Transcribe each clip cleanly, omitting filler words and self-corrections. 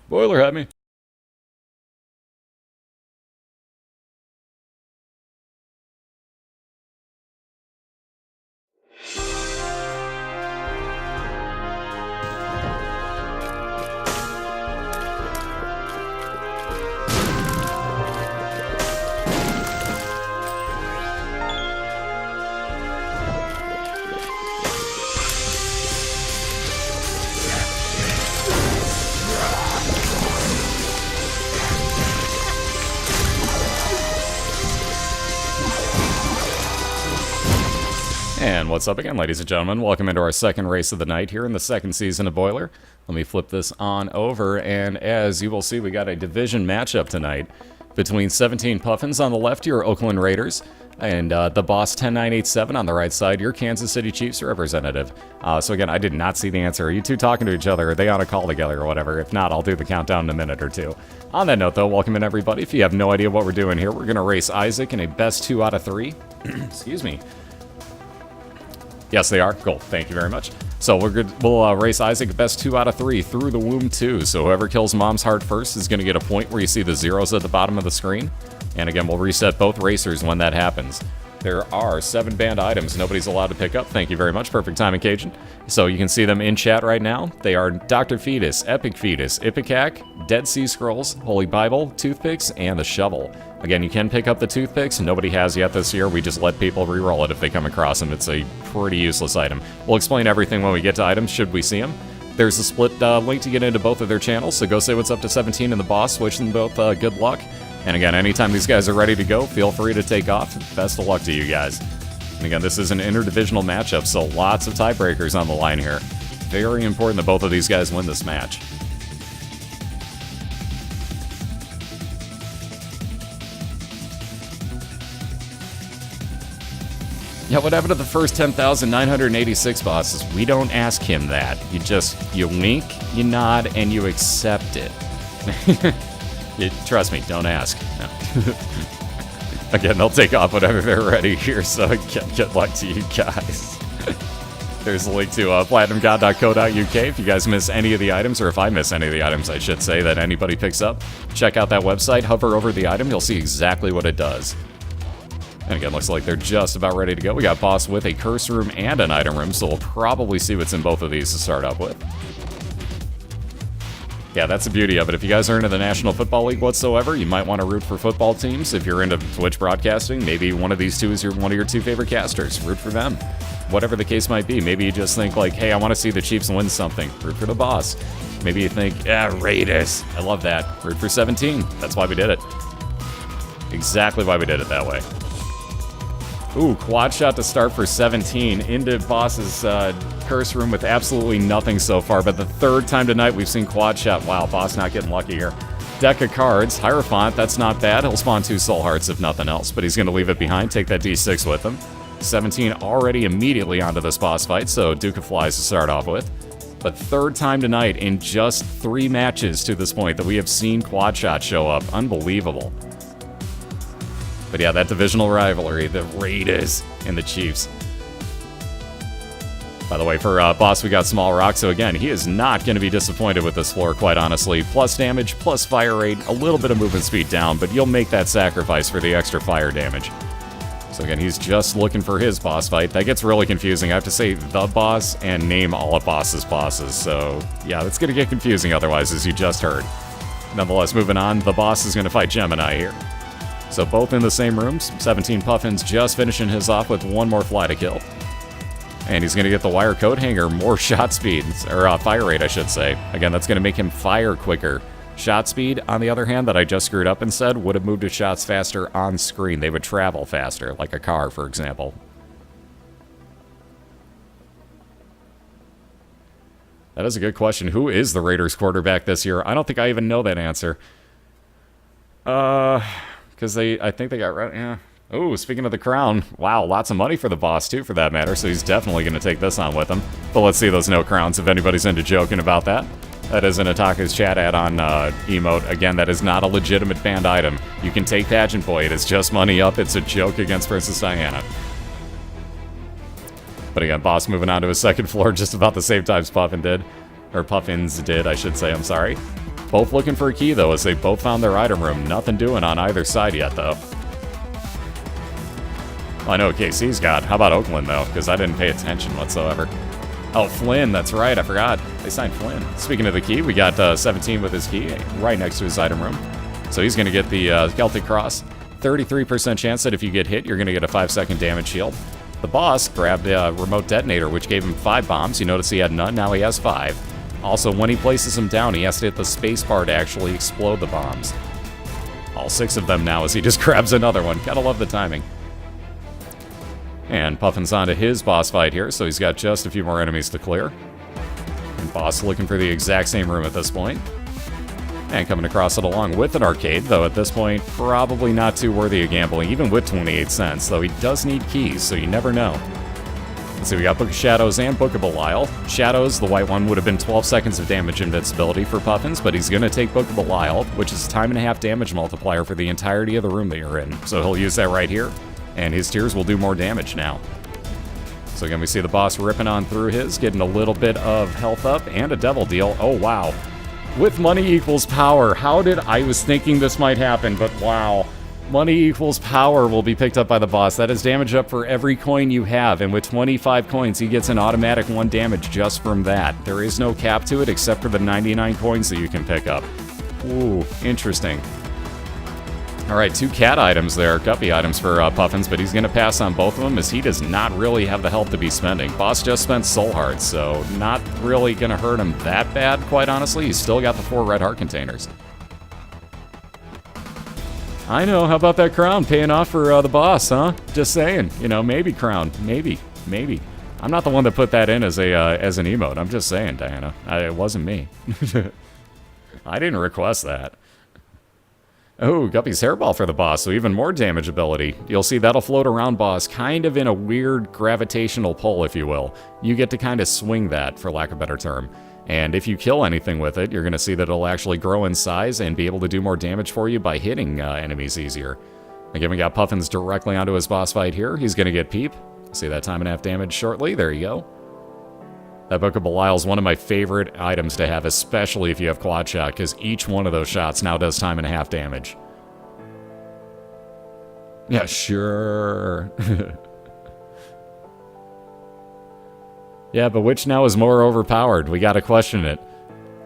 Boiler had me. And what's up again, ladies and gentlemen? Welcome into our second race of the night here in the second season of BOILeR. Let me flip this on over, and as you will see, we got a division matchup tonight between 17Puffins on the left, your Oakland Raiders, and TheBoss10987 on the right side, your Kansas City Chiefs representative. So again, I did not see the answer. Are you two talking to each other? Are they on a call together or whatever? If not, I'll do the countdown in a minute or two. On that note, though, welcome in everybody. If you have no idea what we're doing here, we're going to race Isaac in a best 2 out of 3. Excuse me. Yes, they are. Cool. Thank you very much. So we'll race Isaac best 2 out of 3 through the womb 2. So whoever kills Mom's heart first is going to get a point where you see the zeros at the bottom of the screen. And again, we'll reset both racers when that happens. There are 7 banned items nobody's allowed to pick up. Thank you very much. Perfect timing, Cajun. So you can see them in chat right now. They are Dr. Fetus, Epic Fetus, Ipecac, Dead Sea Scrolls, Holy Bible, Toothpicks, and the Shovel. Again, you can pick up the Toothpicks. Nobody has yet this year. We just let people re-roll it if they come across them. It's a pretty useless item. We'll explain everything when we get to items, should we see them. There's a split link to get into both of their channels, so go say what's up to 17 and the boss. Wish them both good luck. And again, anytime these guys are ready to go, feel free to take off. Best of luck to you guys. And again, this is an interdivisional matchup, so lots of tiebreakers on the line here. Very important that both of these guys win this match. Yeah, what happened to the first 10,986 bosses? We don't ask him that. You wink, you nod, and you accept it. Trust me, don't ask. No. Again, they'll take off whenever they're ready here, so good luck to you guys. There's a link to platinumgod.co.uk if you guys miss any of the items, or if I miss any of the items, I should say, that anybody picks up. Check out that website, hover over the item, you'll see exactly what it does. And again, looks like they're just about ready to go. We got Boss with a curse room and an item room, so we'll probably see what's in both of these to start up with. Yeah, that's the beauty of it. If you guys are into the National Football League whatsoever, you might want to root for football teams. If you're into Twitch broadcasting, maybe one of these two is one of your 2 favorite casters. Root for them. Whatever the case might be. Maybe you just think like, hey, I want to see the Chiefs win something. Root for the boss. Maybe you think, Raiders. I love that. Root for 17. That's why we did it. Exactly why we did it that way. Ooh, quad shot to start for 17 into Boss's curse room with absolutely nothing so far, but the 3rd time tonight we've seen quad shot. Wow, Boss not getting lucky here. Deck of cards, Hierophant, that's not bad. He'll spawn 2 soul hearts if nothing else, but he's going to leave it behind, take that D6 with him. 17 already immediately onto this boss fight, so Duke of Flies to start off with. But 3rd time tonight in just 3 matches to this point that we have seen quad shot show up. Unbelievable. But yeah, that divisional rivalry, the Raiders and the Chiefs. By the way, for Boss, we got Small Rock, so again, he is not going to be disappointed with this floor, quite honestly. Plus damage, plus fire rate, a little bit of movement speed down, but you'll make that sacrifice for the extra fire damage. So again, he's just looking for his boss fight. That gets really confusing. I have to say the boss and name all of Boss's bosses, so yeah, that's going to get confusing otherwise, as you just heard. Nonetheless, moving on, the boss is going to fight Gemini here. So both in the same rooms. 17Puffins just finishing his off with 1 more fly to kill. And he's going to get the wire coat hanger, more shot speed, or fire rate, I should say. Again, that's going to make him fire quicker. Shot speed, on the other hand, that I just screwed up and said, would have moved his shots faster on screen. They would travel faster, like a car, for example. That is a good question. Who is the Raiders quarterback this year? I don't think I even know that answer. Because I think they got right, yeah. Oh, speaking of the crown, wow, lots of money for the boss, too, for that matter, so he's definitely going to take this on with him. But let's see those no crowns if anybody's into joking about that. That is an Ataka's chat add-on emote. Again, that is not a legitimate banned item. You can take Pageant Boy, it is just money up, it's a joke against Princess Diana. But again, boss moving on to his 2nd floor just about the same time Puffins did, I should say, I'm sorry. Both looking for a key, though, as they both found their item room. Nothing doing on either side yet, though. Well, I know what KC's got. How about Oakland, though? Because I didn't pay attention whatsoever. Oh, Flynn, that's right. I forgot. They signed Flynn. Speaking of the key, we got 17 with his key right next to his item room. So he's going to get the Celtic Cross. 33% chance that if you get hit, you're going to get a 5-second damage shield. The boss grabbed a remote detonator, which gave him 5 bombs. You notice he had none. Now he has 5. Also, when he places them down, he has to hit the spacebar to actually explode the bombs. All 6 of them now as he just grabs another one. Gotta love the timing. And Puffin's onto his boss fight here, so he's got just a few more enemies to clear. And Boss looking for the exact same room at this point. And coming across it along with an arcade, though at this point, probably not too worthy of gambling, even with 28 cents, though he does need keys, so you never know. Let's see, we got Book of Shadows and Book of BOILeR. Shadows, the white one, would have been 12 seconds of damage invincibility for Puffins, but he's going to take Book of BOILeR, which is a time-and-a-half damage multiplier for the entirety of the room that you're in. So he'll use that right here, and his tears will do more damage now. So again, we see the boss ripping on through his, getting a little bit of health up, and a devil deal. Oh, wow. With money equals power. I was thinking this might happen, but wow. Money equals power will be picked up by the boss. That is damage up for every coin you have, and with 25 coins, he gets an automatic 1 damage just from that. There is no cap to it except for the 99 coins that you can pick up. Ooh, interesting. Alright, 2 cat items there, guppy items for Puffins, but he's going to pass on both of them as he does not really have the health to be spending. Boss just spent soul hearts, so not really going to hurt him that bad, quite honestly. He's still got the 4 red heart containers. I know, how about that crown paying off for the boss, huh? Just saying, you know, maybe crown, maybe. I'm not the one that put that in as an emote, I'm just saying, Diana. It wasn't me. I didn't request that. Oh, Guppy's hairball for the boss, so even more damage ability. You'll see that'll float around boss, kind of in a weird gravitational pull, if you will. You get to kind of swing that, for lack of a better term. And if you kill anything with it, you're going to see that it'll actually grow in size and be able to do more damage for you by hitting enemies easier. Again, we got Puffins directly onto his boss fight here. He's going to get Peep. See that time and a half damage shortly. There you go. That Book of BOILeR is one of my favorite items to have, especially if you have quad shot, because each one of those shots now does time and a half damage. Yeah, sure. Yeah, but which now is more overpowered? We gotta question it.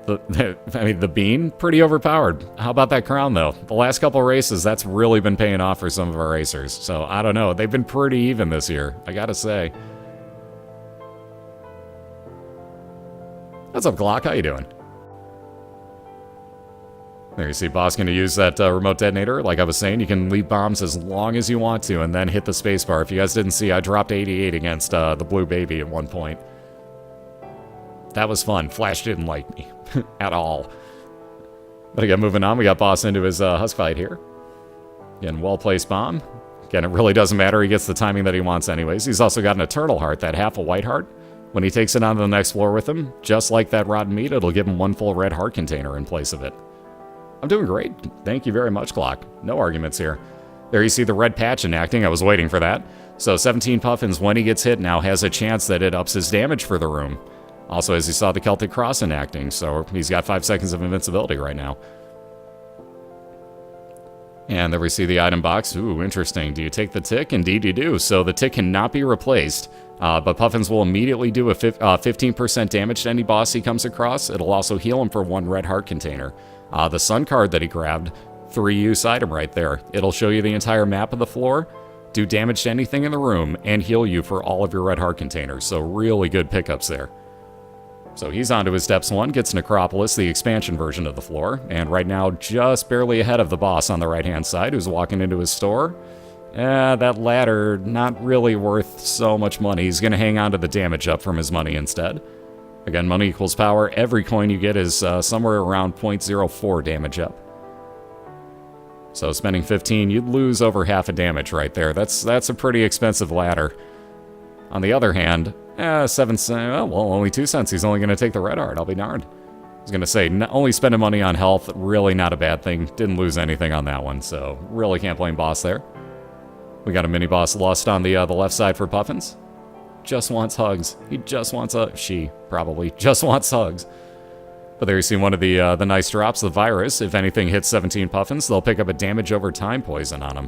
The bean? Pretty overpowered. How about that crown, though? The last couple races, that's really been paying off for some of our racers. So, I don't know. They've been pretty even this year, I gotta say. What's up, Glock? How you doing? There you see, boss going to use that remote detonator. Like I was saying, you can leave bombs as long as you want to and then hit the spacebar. If you guys didn't see, I dropped 88 against the blue baby at one point. That was fun. Flash didn't like me at all. But again, moving on, we got boss into his husk fight here. Again, well-placed bomb. Again, it really doesn't matter. He gets the timing that he wants anyways. He's also got an eternal heart, that half a white heart. When he takes it on to the next floor with him, just like that rotten meat, it'll give him 1 full red heart container in place of it. I'm doing great. Thank you very much, Clock. No arguments here. There you see the red patch enacting. I was waiting for that. So 17Puffins, when he gets hit now, has a chance that it ups his damage for the room. Also, as you saw, the Celtic Cross enacting, so he's got 5 seconds of invincibility right now. And there we see the item box. Ooh, interesting. Do you take the tick? Indeed you do. So the tick cannot be replaced. But Puffins will immediately do a 15% damage to any boss he comes across. It'll also heal him for 1 red heart container. The sun card that he grabbed, 3-use item right there. It'll show you the entire map of the floor, do damage to anything in the room, and heal you for all of your red heart containers. So really good pickups there. So he's on to his steps 1, gets Necropolis, the expansion version of the floor, and right now just barely ahead of the boss on the right-hand side, who's walking into his store. That ladder, not really worth so much money. He's going to hang on to the damage up from his money instead. Again, money equals power. Every coin you get is somewhere around 0.04 damage up. So spending 15, you'd lose over half a damage right there. That's a pretty expensive ladder. On the other hand, 7 cents, well, only 2 cents. He's only going to take the red heart. I'll be darned. I was going to say, only spending money on health, really not a bad thing. Didn't lose anything on that one, so really can't blame boss there. We got a mini-boss Lust on the left side for Puffins. Just wants hugs. He just wants she probably just wants hugs. But there you see one of the nice drops, the virus. If anything hits 17Puffins, they'll pick up a damage over time poison on them.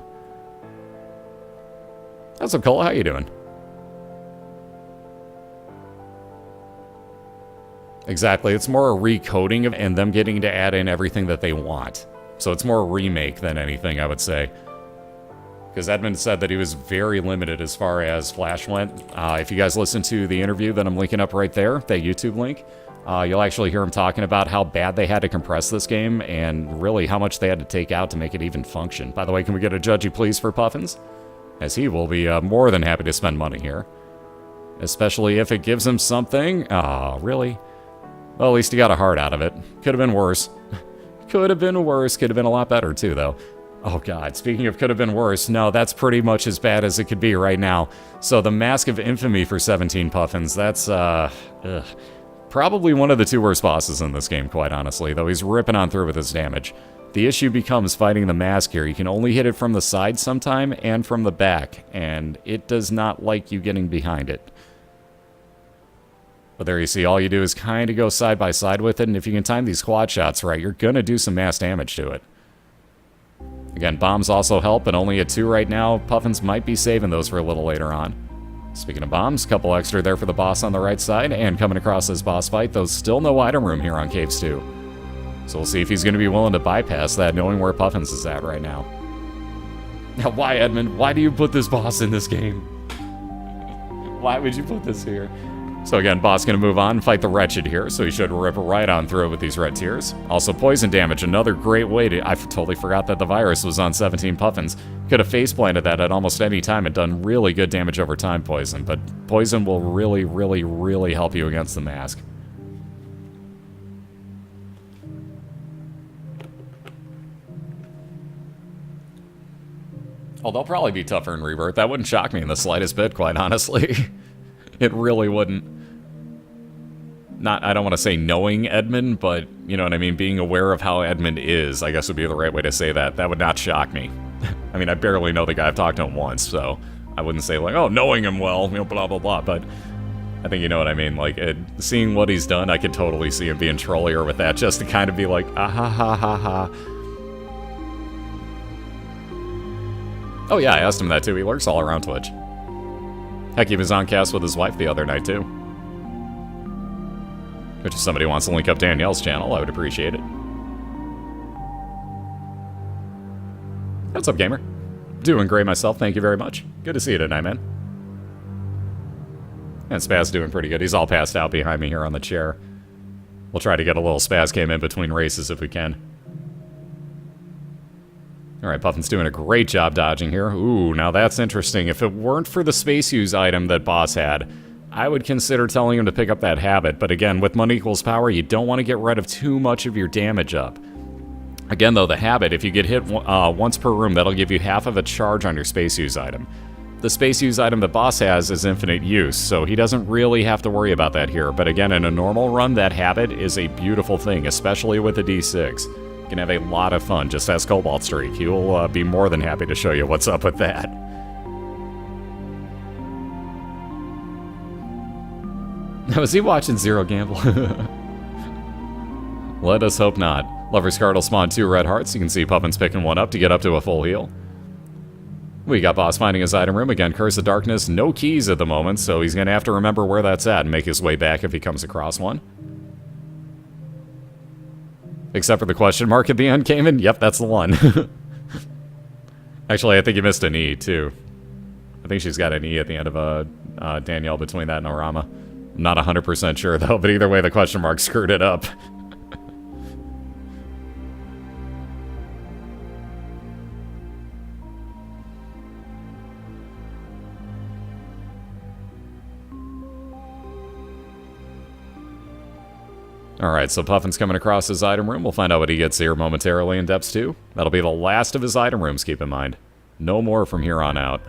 What's up, Cole? How you doing? Exactly. It's more a recoding of, and them getting to add in everything that they want. So it's more a remake than anything, I would say. Because Edmund said that he was very limited as far as Flash went. If you guys listen to the interview that I'm linking up right there, that YouTube link, you'll actually hear him talking about how bad they had to compress this game and really how much they had to take out to make it even function. By the way, can we get a judgy please for Puffins? As he will be more than happy to spend money here. Especially if it gives him something. Oh, really? Well, at least he got a heart out of it. Could have been worse. Could have been worse. Could have been a lot better, too, though. Oh, God. Speaking of could have been worse, no, that's pretty much as bad as it could be right now. So the Mask of Infamy for 17Puffins, that's, probably one of the two worst bosses in this game, quite honestly, though he's ripping on through with his damage. The issue becomes fighting the mask here. You can only hit it from the side sometime and from the back, and it does not like you getting behind it. But there you see, all you do is kind of go side by side with it, and if you can time these quad shots right, you're going to do some mass damage to it. Again, bombs also help, but only at 2 right now. Puffins might be saving those for a little later on. Speaking of bombs, couple extra there for the boss on the right side, and coming across this boss fight, though still no item room here on Caves 2. So we'll see if he's going to be willing to bypass that, knowing where Puffins is at right now. Now, why, Edmund? Why do you put this boss in this game? Why would you put this here? So again, boss going to move on and fight the Wretched here, so he should rip right on through it with these red tears. Also, poison damage, another great way to... I totally forgot that the virus was on 17Puffins. Could have face-planted that at almost any time and done really good damage over time poison, but poison will really, really, really help you against the mask. Oh, they'll probably be tougher in Rebirth. That wouldn't shock me in the slightest bit, quite honestly. It really wouldn't. Not, I don't want to say knowing Edmund, but, you know what I mean, being aware of how Edmund is, I guess would be the right way to say that. That would not shock me. I mean, I barely know the guy. I've talked to him once, so I wouldn't say, like, oh, knowing him well, you know, blah, blah, blah, but I think you know what I mean. Like, seeing what he's done, I could totally see him being trollier with that, just to kind of be like, ah, ha, ha, ha, ha. Oh yeah, I asked him that too. He lurks all around Twitch. Heck, he was on cast with his wife the other night too. Which if somebody wants to link up Danielle's channel, I would appreciate it. What's up, gamer? Doing great myself, thank you very much. Good to see you tonight, man. And Spaz doing pretty good. He's all passed out behind me here on the chair. We'll try to get a little Spaz cam in between races if we can. Alright, Puffin's doing a great job dodging here. Ooh, now that's interesting. If it weren't for the space use item that Boss had, I would consider telling him to pick up that habit. But again, with money equals power, you don't want to get rid of too much of your damage up. Again, though, the habit, if you get hit once per room, that'll give you half of a charge on your space use item. The space use item that Boss has is infinite use, so he doesn't really have to worry about that here. But again, in a normal run, that habit is a beautiful thing, especially with the D6. Can have a lot of fun. Just ask Cobalt Streak. He will be more than happy to show you what's up with that. Was he watching Zero Gamble? Let us hope not. Lover's Card will spawn 2 red hearts. You can see Puffin's picking one up to get up to a full heal. We got Boss finding his item room. Again, Curse of Darkness. No keys at the moment, so he's going to have to remember where that's at and make his way back if he comes across one. Except for the question mark at the end, Cayman. Yep, that's the one. Actually, I think you missed an E, too. I think she's got an E at the end of Danielle between that and Orama. I'm not 100% sure, though, but either way, the question mark screwed it up. Alright, so Puffin's coming across his item room. We'll find out what he gets here momentarily in Depths 2. That'll be the last of his item rooms, keep in mind. No more from here on out.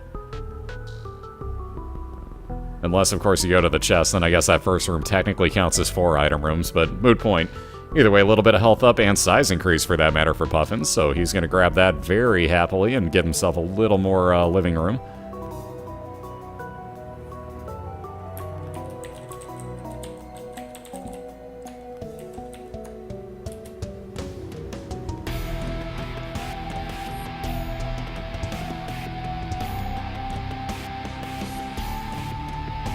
Unless, of course, you go to the chest, then I guess that first room technically counts as 4 item rooms, but moot point. Either way, a little bit of health up and size increase for that matter for Puffin, so he's going to grab that very happily and give himself a little more living room.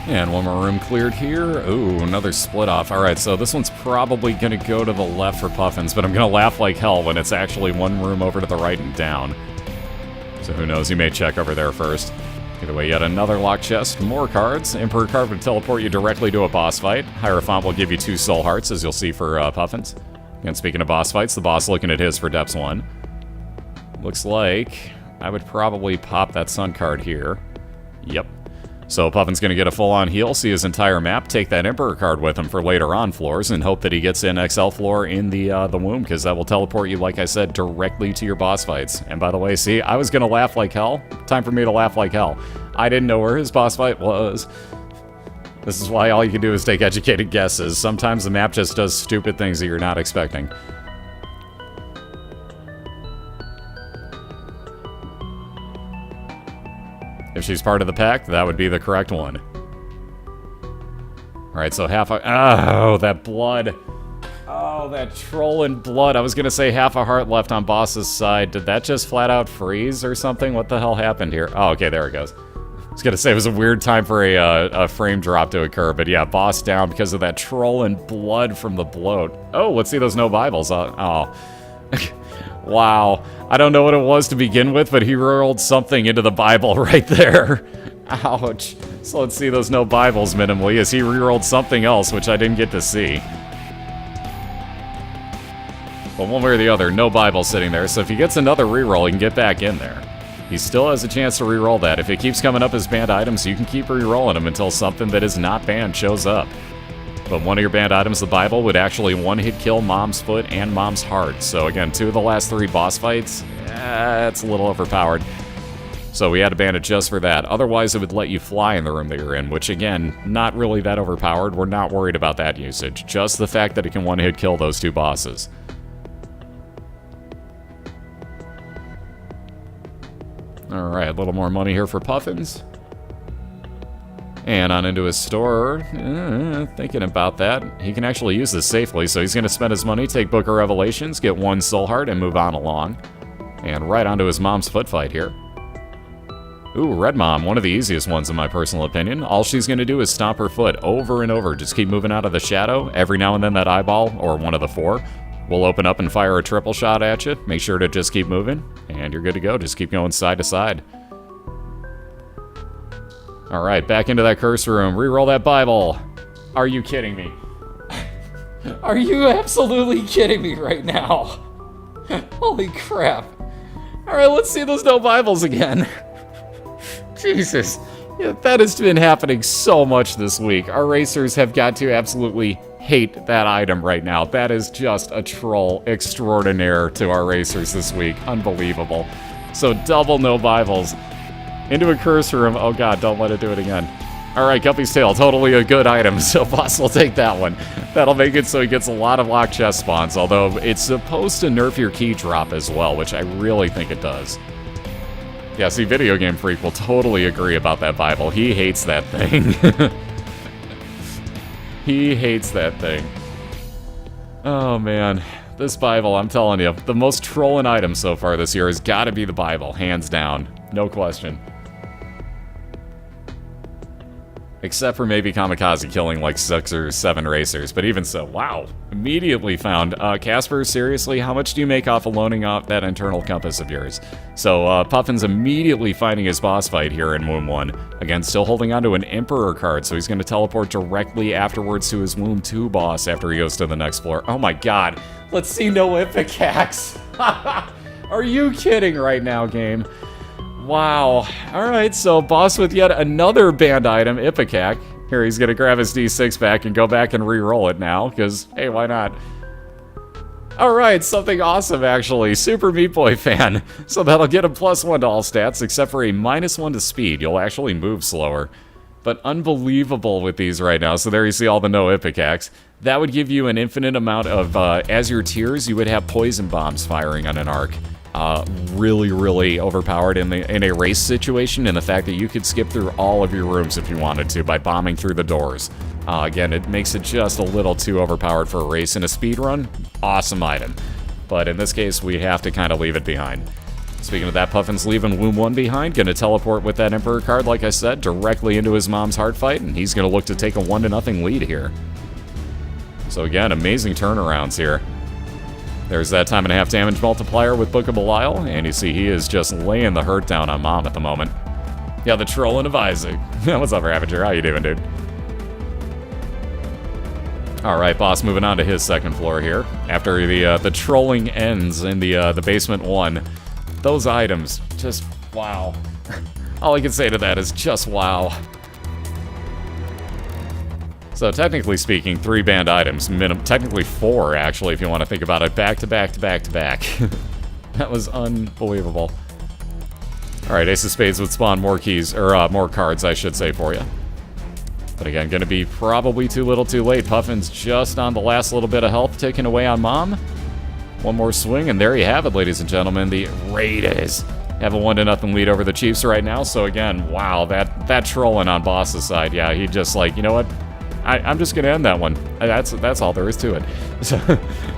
And one more room cleared here. Ooh, another split off. All right, so this one's probably going to go to the left for Puffins, but I'm going to laugh like hell when it's actually one room over to the right and down. So who knows, you may check over there first. Either way, yet another locked chest, more cards. Emperor card would teleport you directly to a boss fight. Hierophant will give you 2 soul hearts, as you'll see for Puffins. And speaking of boss fights, the boss looking at his for Depths 1. Looks like I would probably pop that sun card here. Yep. So Puffin's going to get a full-on heal, see his entire map, take that Emperor card with him for later on floors, and hope that he gets an XL floor in the womb, because that will teleport you, like I said, directly to your boss fights. And by the way, see, I was going to laugh like hell. Time for me to laugh like hell. I didn't know where his boss fight was. This is why all you can do is take educated guesses. Sometimes the map just does stupid things that you're not expecting. If she's part of the pack, that would be the correct one. Alright, so half a... Oh, that blood. Oh, that troll and blood. I was going to say half a heart left on boss's side. Did that just flat out freeze or something? What the hell happened here? Oh, okay, there it goes. I was going to say it was a weird time for a frame drop to occur, but yeah, boss down because of that troll and blood from the bloat. Oh, let's see those no Bibles. Oh. Wow. I don't know what it was to begin with, but he rolled something into the Bible right there. Ouch. So let's see those no Bibles minimally as he rerolled something else, which I didn't get to see. But one way or the other, no Bible sitting there, so if he gets another reroll, he can get back in there. He still has a chance to reroll that. If it keeps coming up as banned items, you can keep rerolling them until something that is not banned shows up. But one of your banned items, the Bible, would actually one-hit kill Mom's Foot and Mom's Heart. So again, 2 of the last 3 boss fights, it's a little overpowered. So we had to ban it just for that. Otherwise, it would let you fly in the room that you're in, which again, not really that overpowered. We're not worried about that usage. Just the fact that it can one-hit kill those 2 bosses. Alright, a little more money here for Puffins. And on into his store, thinking about that. He can actually use this safely, so he's going to spend his money, take Book of Revelations, get 1 soul heart, and move on along. And right onto his Mom's Foot fight here. Ooh, Red Mom, one of the easiest ones in my personal opinion. All she's going to do is stomp her foot over and over. Just keep moving out of the shadow. Every now and then that eyeball, or one of the 4, will open up and fire a triple shot at you. Make sure to just keep moving, and you're good to go. Just keep going side to side. Alright, back into that curse room. Reroll that Bible. Are you kidding me? Are you absolutely kidding me right now? Holy crap. Alright, let's see those no Bibles again. Jesus. Yeah, that has been happening so much this week. Our racers have got to absolutely hate that item right now. That is just a troll extraordinaire to our racers this week. Unbelievable. So double no Bibles. Into a curse room. Oh god, don't let it do it again. Alright, Guppy's Tail. Totally a good item, so Boss will take that one. That'll make it so he gets a lot of locked chest spawns, although it's supposed to nerf your key drop as well, which I really think it does. Yeah, see, Video Game Freak will totally agree about that Bible. He hates that thing. He hates that thing. Oh man. This Bible, I'm telling you, the most trolling item so far this year has got to be the Bible, hands down. No question. Except for maybe Kamikaze killing like 6 or 7 racers, but even so, wow. Immediately found. Casper, seriously, how much do you make off of loaning off that internal compass of yours? So, Puffin's immediately finding his boss fight here in Womb 1. Again, still holding on to an Emperor card, so he's going to teleport directly afterwards to his Womb 2 boss after he goes to the next floor. Oh my god, let's see no Ipecax! Are you kidding right now, game? Wow. Alright, so boss with yet another banned item, Ipecac. Here, he's gonna grab his D6 back and go back and re-roll it now, because, hey, why not? Alright, something awesome, actually. Super Meat Boy fan. So that'll get a +1 to all stats, except for a -1 to speed. You'll actually move slower. But unbelievable with these right now. So there you see all the no Ipecacs. That would give you an infinite amount of, as your tiers, you would have poison bombs firing on an arc. Really, really overpowered in a race situation, and the fact that you could skip through all of your rooms if you wanted to by bombing through the doors. Again, it makes it just a little too overpowered for a race and a speed run. Awesome item. But in this case, we have to kind of leave it behind. Speaking of that, Puffin's leaving Womb 1 behind. Going to teleport with that Emperor card, like I said, directly into his mom's heart fight, and he's going to look to take a 1-0 lead here. So again, amazing turnarounds here. There's that time and a half damage multiplier with Book of BOILeR, and you see he is just laying the hurt down on Mom at the moment. Yeah, the trolling of Isaac. What's up, Ravager? How you doing, dude? Alright, boss moving on to his second floor here. After the trolling ends in the basement 1, those items, just wow. All I can say to that is just wow. So technically speaking, 3 banned items, technically 4 actually, if you want to think about it, back to back to back to back. That was unbelievable. Alright, Ace of Spades would spawn more keys, or more cards, I should say, for you. But again, gonna be probably too little too late. Puffin's just on the last little bit of health, taken away on Mom. One more swing, and there you have it, ladies and gentlemen. The Raiders have a 1-0 lead over the Chiefs right now. So again, wow, that trolling on Boss's side, yeah, he just like, you know what? I'm just gonna end that one. That's all there is to it. So,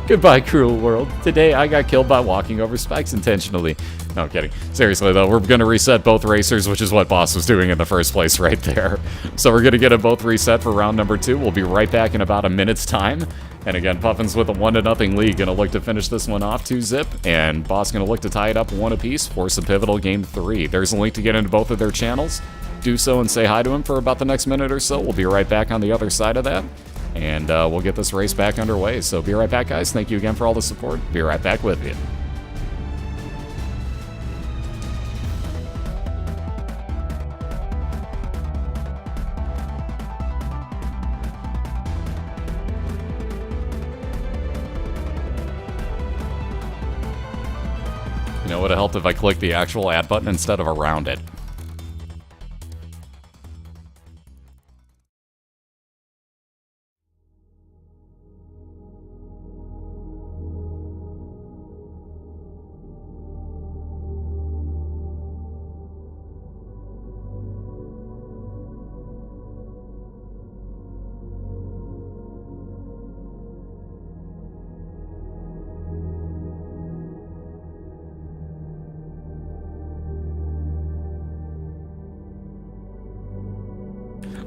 goodbye, cruel world. Today I got killed by walking over spikes intentionally. No, I'm kidding. Seriously though, we're gonna reset both racers, which is what Boss was doing in the first place right there. So we're gonna get them both reset for round number 2. We'll be right back in about a minute's time. And again, Puffin's with a 1-0 lead, gonna look to finish this one off 2-zip, and Boss gonna look to tie it up 1 apiece for some pivotal game 3. There's a link to get into both of their channels. Do so and say hi to him for about the next minute or so. We'll be right back on the other side of that, and we'll get this race back underway. So be right back, guys. Thank you again for all the support. Be right back with you. You know, it would have helped if I clicked the actual add button instead of around it.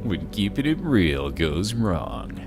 When keeping it real goes wrong.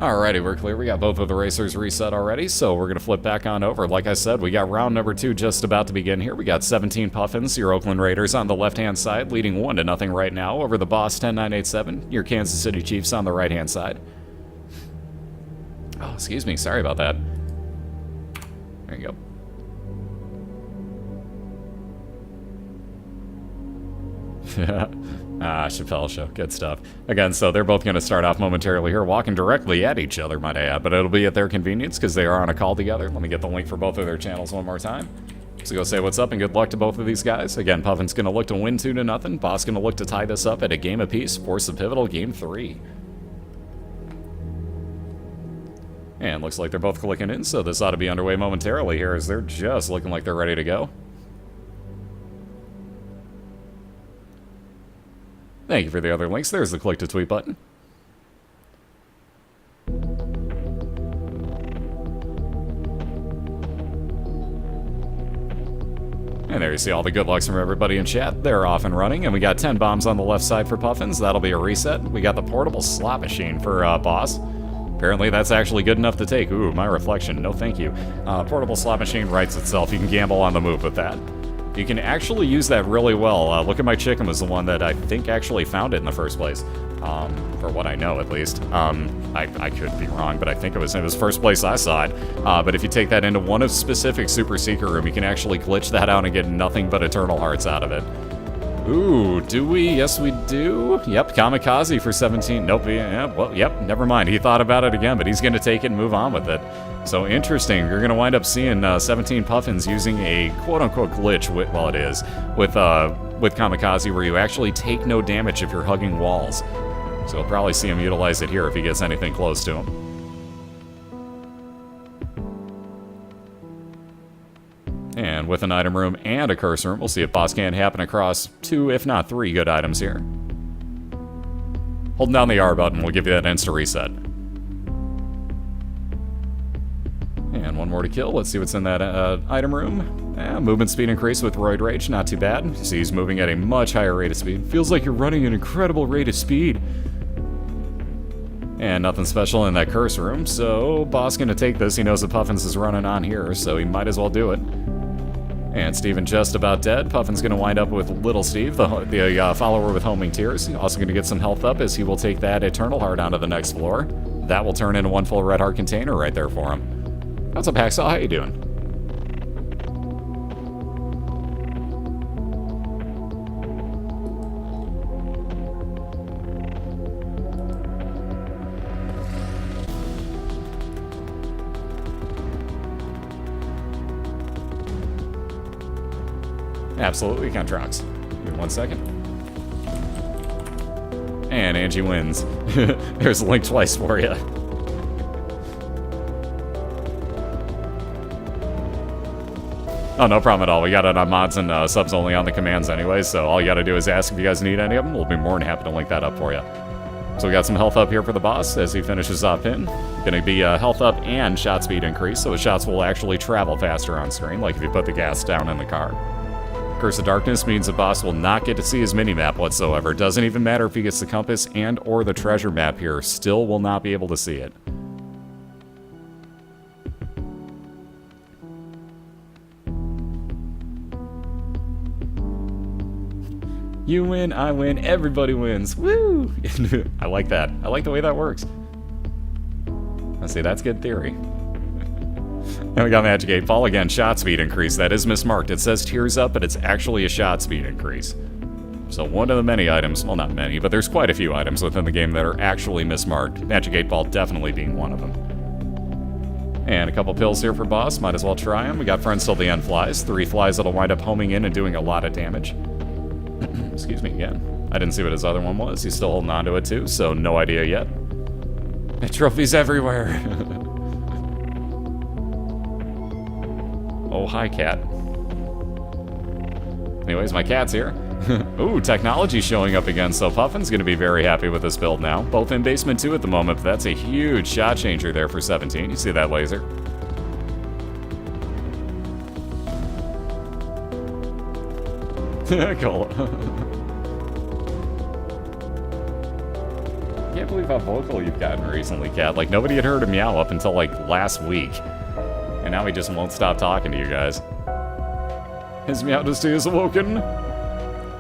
Alrighty, we're clear. We got both of the racers reset already, so we're going to flip back on over. Like I said, we got round number 2 just about to begin here. We got 17Puffins, your Oakland Raiders, on the left-hand side, leading 1-0 right now over the BOILeR10987, your Kansas City Chiefs on the right-hand side. Oh, excuse me. Sorry about that. There you go. Chappelle Show. Good stuff. Again, so they're both going to start off momentarily here, walking directly at each other, might I add, but it'll be at their convenience because they are on a call together. Let me get the link for both of their channels one more time. So go say what's up and good luck to both of these guys. Again, Puffin's going to look to win 2-0. Boss going to look to tie this up at a game apiece for some pivotal game 3. And looks like they're both clicking in, so this ought to be underway momentarily here as they're just looking like they're ready to go. Thank you for the other links. There's the click to tweet button. And there you see all the good lucks from everybody in chat. They're off and running, and we got 10 bombs on the left side for Puffins. That'll be a reset. We got the portable slot machine for Boss. Apparently that's actually good enough to take. Ooh, my reflection. No thank you. Portable slot machine writes itself. You can gamble on the move with that. You can actually use that really well. Look at My Chicken was the one that I think actually found it in the first place. For what I know, at least. I could be wrong, but I think it was first place I saw it. But if you take that into one of specific Super Secret Room, you can actually glitch that out and get nothing but Eternal Hearts out of it. Ooh, do we? Yes, we do. Yep, Kamikaze for 17. Nope, yeah, well, yep, never mind. He thought about it again, but he's going to take it and move on with it. So interesting. You're going to wind up seeing 17Puffins using a quote-unquote glitch, well, it is, with Kamikaze, where you actually take no damage if you're hugging walls. So you'll probably see him utilize it here if he gets anything close to him. And with an item room and a curse room, we'll see if boss can't happen across 2, if not 3 good items here. Holding down the R button will give you that insta reset. And one more to kill. Let's see what's in that item room. Movement speed increase with Roid Rage, not too bad. You see he's moving at a much higher rate of speed. Feels like you're running an incredible rate of speed. And nothing special in that curse room, so boss gonna take this. He knows that Puffins is running on here, so he might as well do it. And Steven just about dead. Puffin's going to wind up with Little Steve, the follower with Homing Tears. Also going to get some health up as he will take that Eternal Heart onto the next floor. That will turn into 1 full red heart container right there for him. What's up, Hacksaw? How you doing? Absolutely, Contrax. Give me 1 second. And Angie wins. There's a link twice for you. Oh, no problem at all. We got it on mods and subs only on the commands anyway, so all you gotta do is ask if you guys need any of them. We'll be more than happy to link that up for you. So we got some health up here for the boss as he finishes off him. Gonna be health up and shot speed increase, so his shots will actually travel faster on screen, like if you put the gas down in the car. Curse of Darkness means the boss will not get to see his mini-map whatsoever. Doesn't even matter if he gets the compass and or the treasure map here, still will not be able to see it. You win, I win, everybody wins. Woo! I like that. I like the way that works. I see, that's good theory. And we got Magic 8 Ball again, shot speed increase. That is mismarked. It says tears up, but it's actually a shot speed increase. So one of the many items, well, not many, but there's quite a few items within the game that are actually mismarked. Magic 8 Ball definitely being one of them. And a couple pills here for boss. Might as well try them. We got Friends Till the End flies. 3 flies that'll wind up homing in and doing a lot of damage. Excuse me again. I didn't see what his other one was. He's still holding on to it too, so no idea yet. Trophies everywhere. Oh, hi, cat. Anyways, my cat's here. Ooh, technology showing up again, so Puffin's going to be very happy with this build now. Both in basement 2 at the moment, but that's a huge shot changer there for 17. You see that laser? Cool. Can't believe how vocal you've gotten recently, cat. Like, nobody had heard him meow up until, like, last week. And now he just won't stop talking to you guys. His Meowdesty is awoken.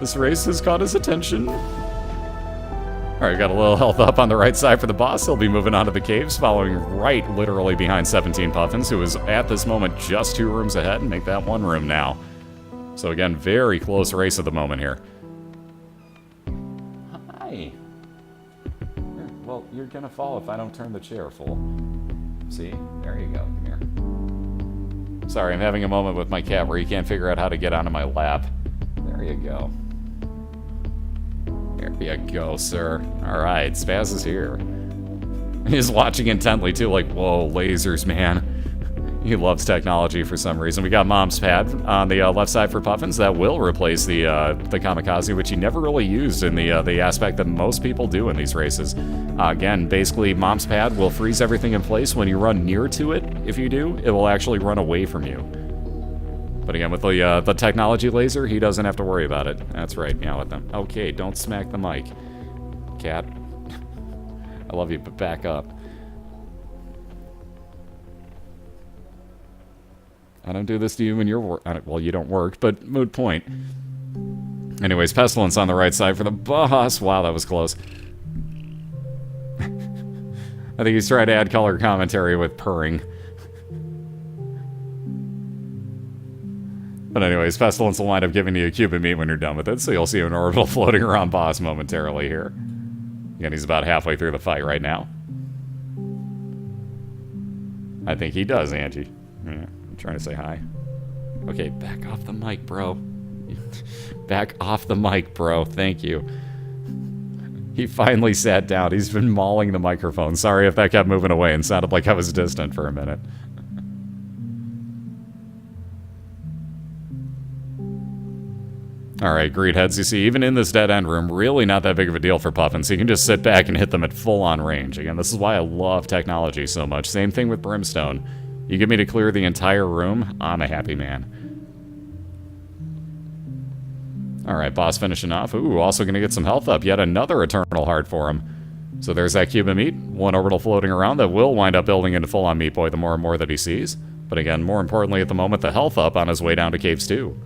This race has caught his attention. Alright, got a little health up on the right side for the boss. He'll be moving on to the caves, following right literally behind 17Puffins, who is at this moment just 2 rooms ahead, and make that 1 room now. So again, very close race at the moment here. Hi. Well, you're gonna fall if I don't turn the chair full. See? There you go. Come here. Sorry, I'm having a moment with my cat where he can't figure out how to get onto my lap. There you go. There you go, sir. Alright, Spaz is here. He's watching intently, too, like, whoa, lasers, man. He loves technology for some reason. We got Mom's Pad on the left side for Puffins. That will replace the Kamikaze, which he never really used in the aspect that most people do in these races. Again, basically, Mom's Pad will freeze everything in place. When you run near to it, if you do, it will actually run away from you. But again, with the technology laser, he doesn't have to worry about it. That's right, meow at them. Okay, don't smack the mic. Cat. I love you, but back up. I don't do this to you when you're well, you don't work, but moot point. Anyways, Pestilence on the right side for the boss. Wow, that was close. I think he's trying to add color commentary with purring. But anyways, Pestilence will wind up giving you a cube of meat when you're done with it, so you'll see an orbital floating around boss momentarily here. Again, he's about halfway through the fight right now. I think he does, Angie. Yeah, I'm trying to say hi. Okay, back off the mic, bro. Back off the mic, bro. Thank you. He finally sat down. He's been mauling the microphone. Sorry if that kept moving away and sounded like I was distant for a minute. Alright, Greedheads, you see, even in this dead-end room, really not that big of a deal for Puffins. He can just sit back and hit them at full-on range. Again, this is why I love technology so much. Same thing with Brimstone. You get me to clear the entire room, I'm a happy man. Alright, boss finishing off. Ooh, also gonna get some health up. Yet another Eternal Heart for him. So there's that cube of meat. One orbital floating around that will wind up building into full-on Meat Boy the more and more that he sees. But again, more importantly at the moment, the health up on his way down to Caves 2.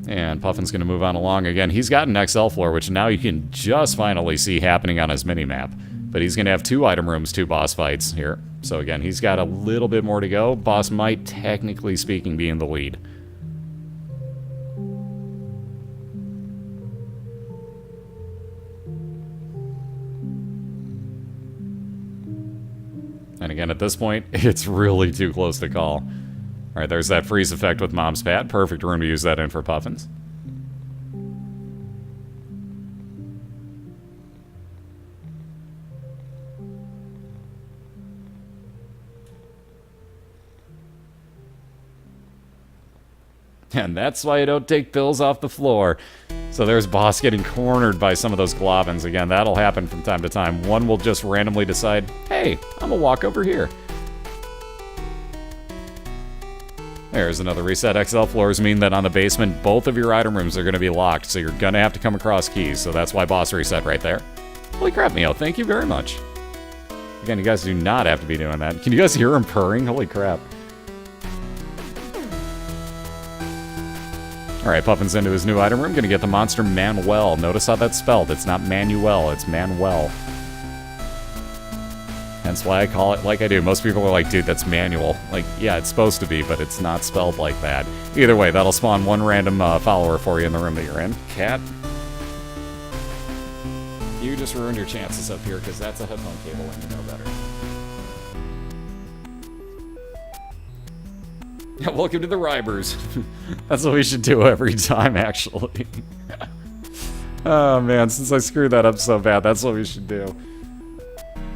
And Puffin's going to move on along again. He's got an XL floor, which now you can just finally see happening on his mini-map. But he's going to have 2 item rooms, 2 boss fights here. So again, he's got a little bit more to go. Boss might, technically speaking, be in the lead. And again, at this point, it's really too close to call. Alright, there's that freeze effect with Mom's Pad. Perfect room to use that in for Puffins. And that's why you don't take pills off the floor. So there's Boss getting cornered by some of those Glovins. Again, that'll happen from time to time. One will just randomly decide, hey, I'm gonna walk over here. There's another reset. XL floors mean that on the basement, both of your item rooms are going to be locked, so you're going to have to come across keys, so that's why boss reset right there. Holy crap, Mio, thank you very much. Again, you guys do not have to be doing that. Can you guys hear him purring? Holy crap. Alright, Puffin's into his new item room. Going to get the monster Manuel. Notice how that's spelled. It's not Manuel, it's Manuel. Hence why I call it like I do. Most people are like, dude, that's manual. Like, yeah, it's supposed to be, but it's not spelled like that. Either way, that'll spawn one random follower for you in the room that you're in. Cat. You just ruined your chances up here, because that's a headphone cable and you know better. Welcome to the Rybers. That's what we should do every time, actually. Oh, man, since I screwed that up so bad, that's what we should do.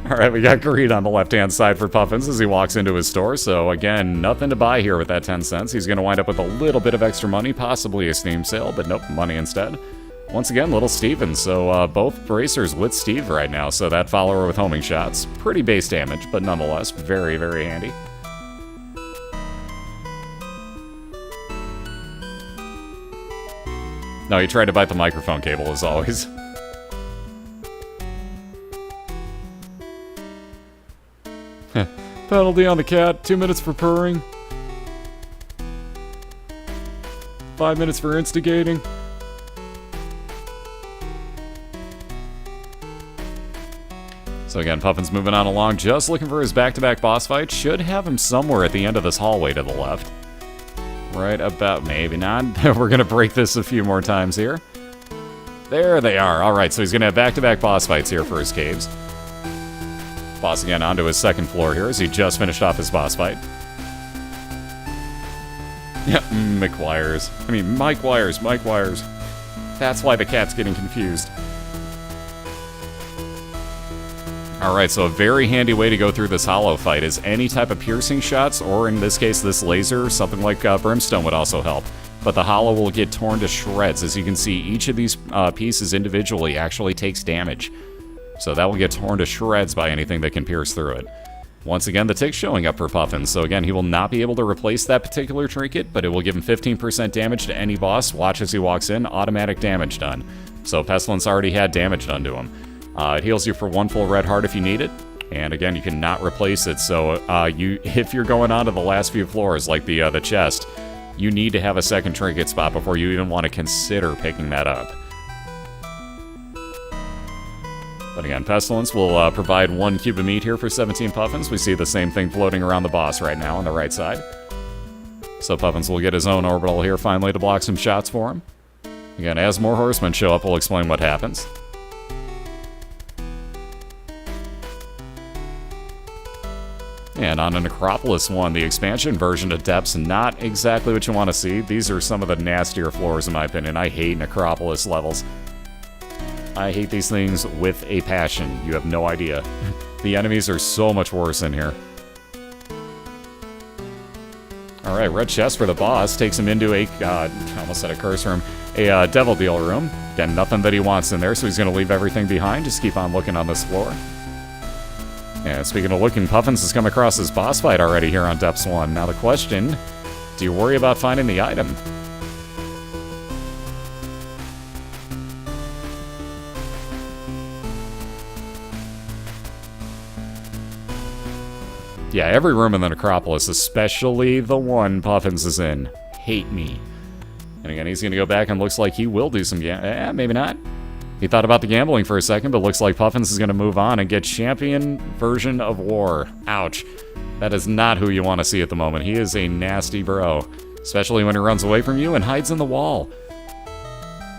Alright, we got Greed on the left-hand side for Puffins as he walks into his store, so again, nothing to buy here with that 10 cents. He's going to wind up with a little bit of extra money, possibly a Steam sale, but nope, money instead. Once again, little Steven, so both bracers with Steve right now, so that follower with homing shots. Pretty base damage, but nonetheless, very, very handy. No, he tried to bite the microphone cable as always. Penalty on the cat, 2 minutes for purring. 5 minutes for instigating. So again, Puffin's moving on along, just looking for his back-to-back boss fight. Should have him somewhere at the end of this hallway to the left. Right about, maybe not. We're gonna break this a few more times here. There they are. Alright, so he's gonna have back-to-back boss fights here for his caves. Boss again onto his second floor here as he just finished off his boss fight. Yeah, Mike Wires. Mike Wires. That's why the cat's getting confused. Alright, so a very handy way to go through this hollow fight is any type of piercing shots, or in this case, this laser, something like Brimstone would also help. But the hollow will get torn to shreds. As you can see, each of these pieces individually actually takes damage. So that will get torn to shreds by anything that can pierce through it. Once again, the tick's showing up for Puffins, so again, he will not be able to replace that particular trinket, but it will give him 15% damage to any boss. Watch as he walks in, automatic damage done. So Pestilence already had damage done to him. It heals you for 1 full red heart if you need it, and again, you cannot replace it, so if you're going on to the last few floors, like the chest, you need to have a second trinket spot before you even want to consider picking that up. But again, Pestilence will provide 1 cube of meat here for 17 Puffins. We see the same thing floating around the boss right now on the right side. So Puffins will get his own orbital here finally to block some shots for him. Again, as more horsemen show up, we'll explain what happens. And on a Necropolis one, the expansion version of Depths, not exactly what you want to see. These are some of the nastier floors in my opinion. I hate Necropolis levels. I hate these things with a passion. You have no idea. The enemies are so much worse in here. Alright, red chest for the boss. Takes him into a, I almost said a curse room, a devil deal room. Again, nothing that he wants in there, so he's going to leave everything behind. Just keep on looking on this floor. Yeah, speaking of looking, Puffins has come across his boss fight already here on Depths 1. Now the question, do you worry about finding the item? Yeah, every room in the Necropolis, especially the one Puffins is in, hate me. And again, he's going to go back and looks like he will do some maybe not. He thought about the gambling for a second, but looks like Puffins is going to move on and get champion version of war. Ouch. That is not who you want to see at the moment. He is a nasty bro, especially when he runs away from you and hides in the wall.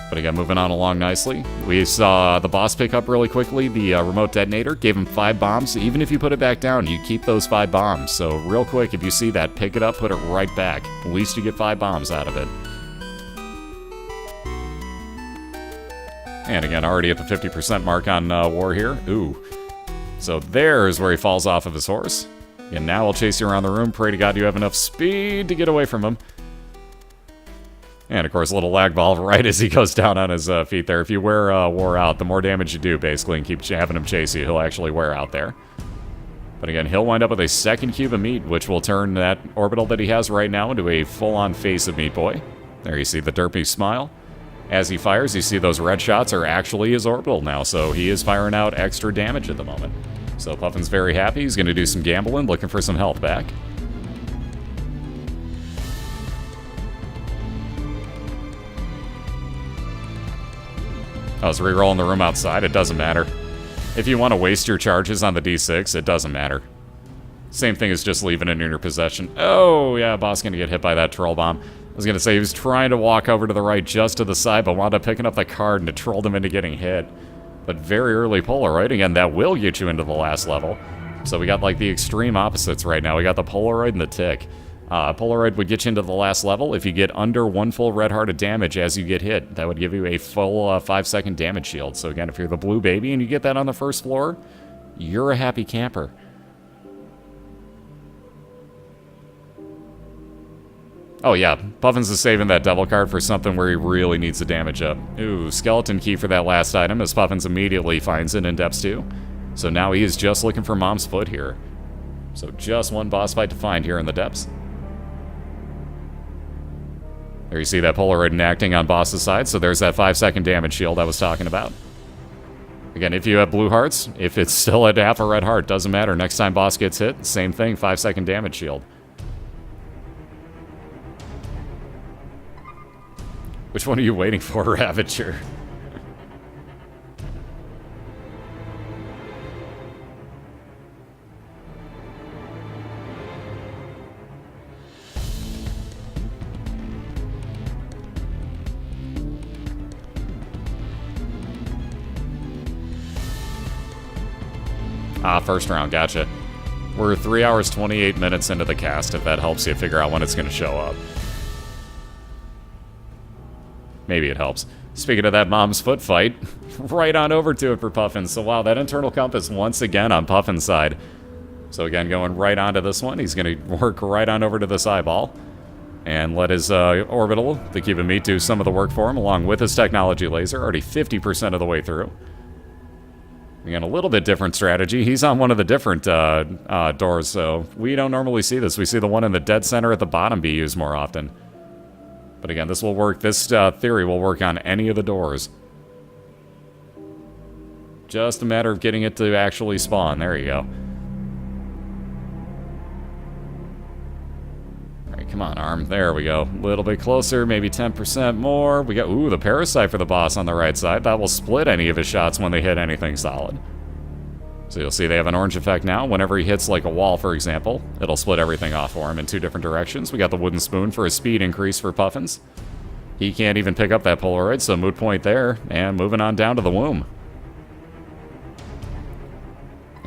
But again, moving on along nicely. We saw the boss pick up really quickly the remote detonator, gave him 5 bombs. Even if you put it back down, you keep those 5 bombs. So real quick, if you see that, pick it up, put it right back. At least you get 5 bombs out of it. And again, already at the 50% mark on war here. Ooh. So there's where he falls off of his horse. And now I'll chase you around the room. Pray to God you have enough speed to get away from him. And of course, a little lag ball right as he goes down on his feet there. If you wear war out, the more damage you do, basically, and keep having him chase you, he'll actually wear out there. But again, he'll wind up with a 2nd cube of meat, which will turn that orbital that he has right now into a full-on face of Meat Boy. There you see the derpy smile. As he fires, you see those red shots are actually his orbital now, so he is firing out extra damage at the moment. So Puffin's very happy. He's going to do some gambling, looking for some health back. I was re-rolling the room outside. It doesn't matter. If you want to waste your charges on the D6, it doesn't matter. Same thing as just leaving it in your possession. Oh, yeah, boss going to get hit by that troll bomb. I was going to say he was trying to walk over to the right just to the side, but wound up picking up the card and it trolled him into getting hit. But very early Polaroid, again, that will get you into the last level. So we got like the extreme opposites right now. We got the Polaroid and the Tick. Polaroid would get you into the last level if you get under 1 full red heart of damage as you get hit. That would give you a full 5-second damage shield. So again, if you're the blue baby and you get that on the first floor, you're a happy camper. Oh yeah, Puffins is saving that devil card for something where he really needs the damage up. Ooh, skeleton key for that last item as Puffins immediately finds it in Depths 2. So now he is just looking for Mom's Foot here. So just one boss fight to find here in the Depths. There you see that Polaroid enacting on boss's side, so there's that 5-second damage shield I was talking about. Again, if you have blue hearts, if it's still at half a red heart, doesn't matter. Next time boss gets hit, same thing, 5-second damage shield. Which one are you waiting for, Ravager? First round, gotcha. We're 3 hours, 28 minutes into the cast, if that helps you figure out when it's going to show up. Maybe it helps. Speaking of that Mom's Foot fight, right on over to it for Puffins. So wow, that internal compass once again on Puffin's side. So again, going right onto this one, he's going to work right on over to this eyeball. And let his orbital, the cube of meat, do some of the work for him, along with his technology laser, already 50% of the way through. Again, a little bit different strategy. He's on one of the different doors, so we don't normally see this. We see the one in the dead center at the bottom be used more often. But again, this will work. This theory will work on any of the doors. Just a matter of getting it to actually spawn. There you go. Alright, come on, arm. There we go. A little bit closer, maybe 10% more. We got, ooh, the parasite for the boss on the right side. That will split any of his shots when they hit anything solid. So you'll see they have an orange effect now. Whenever he hits like a wall, for example, it'll split everything off for him in 2 different directions. We got the wooden spoon for a speed increase for Puffins. He can't even pick up that Polaroid, so moot point there. And moving on down to the womb.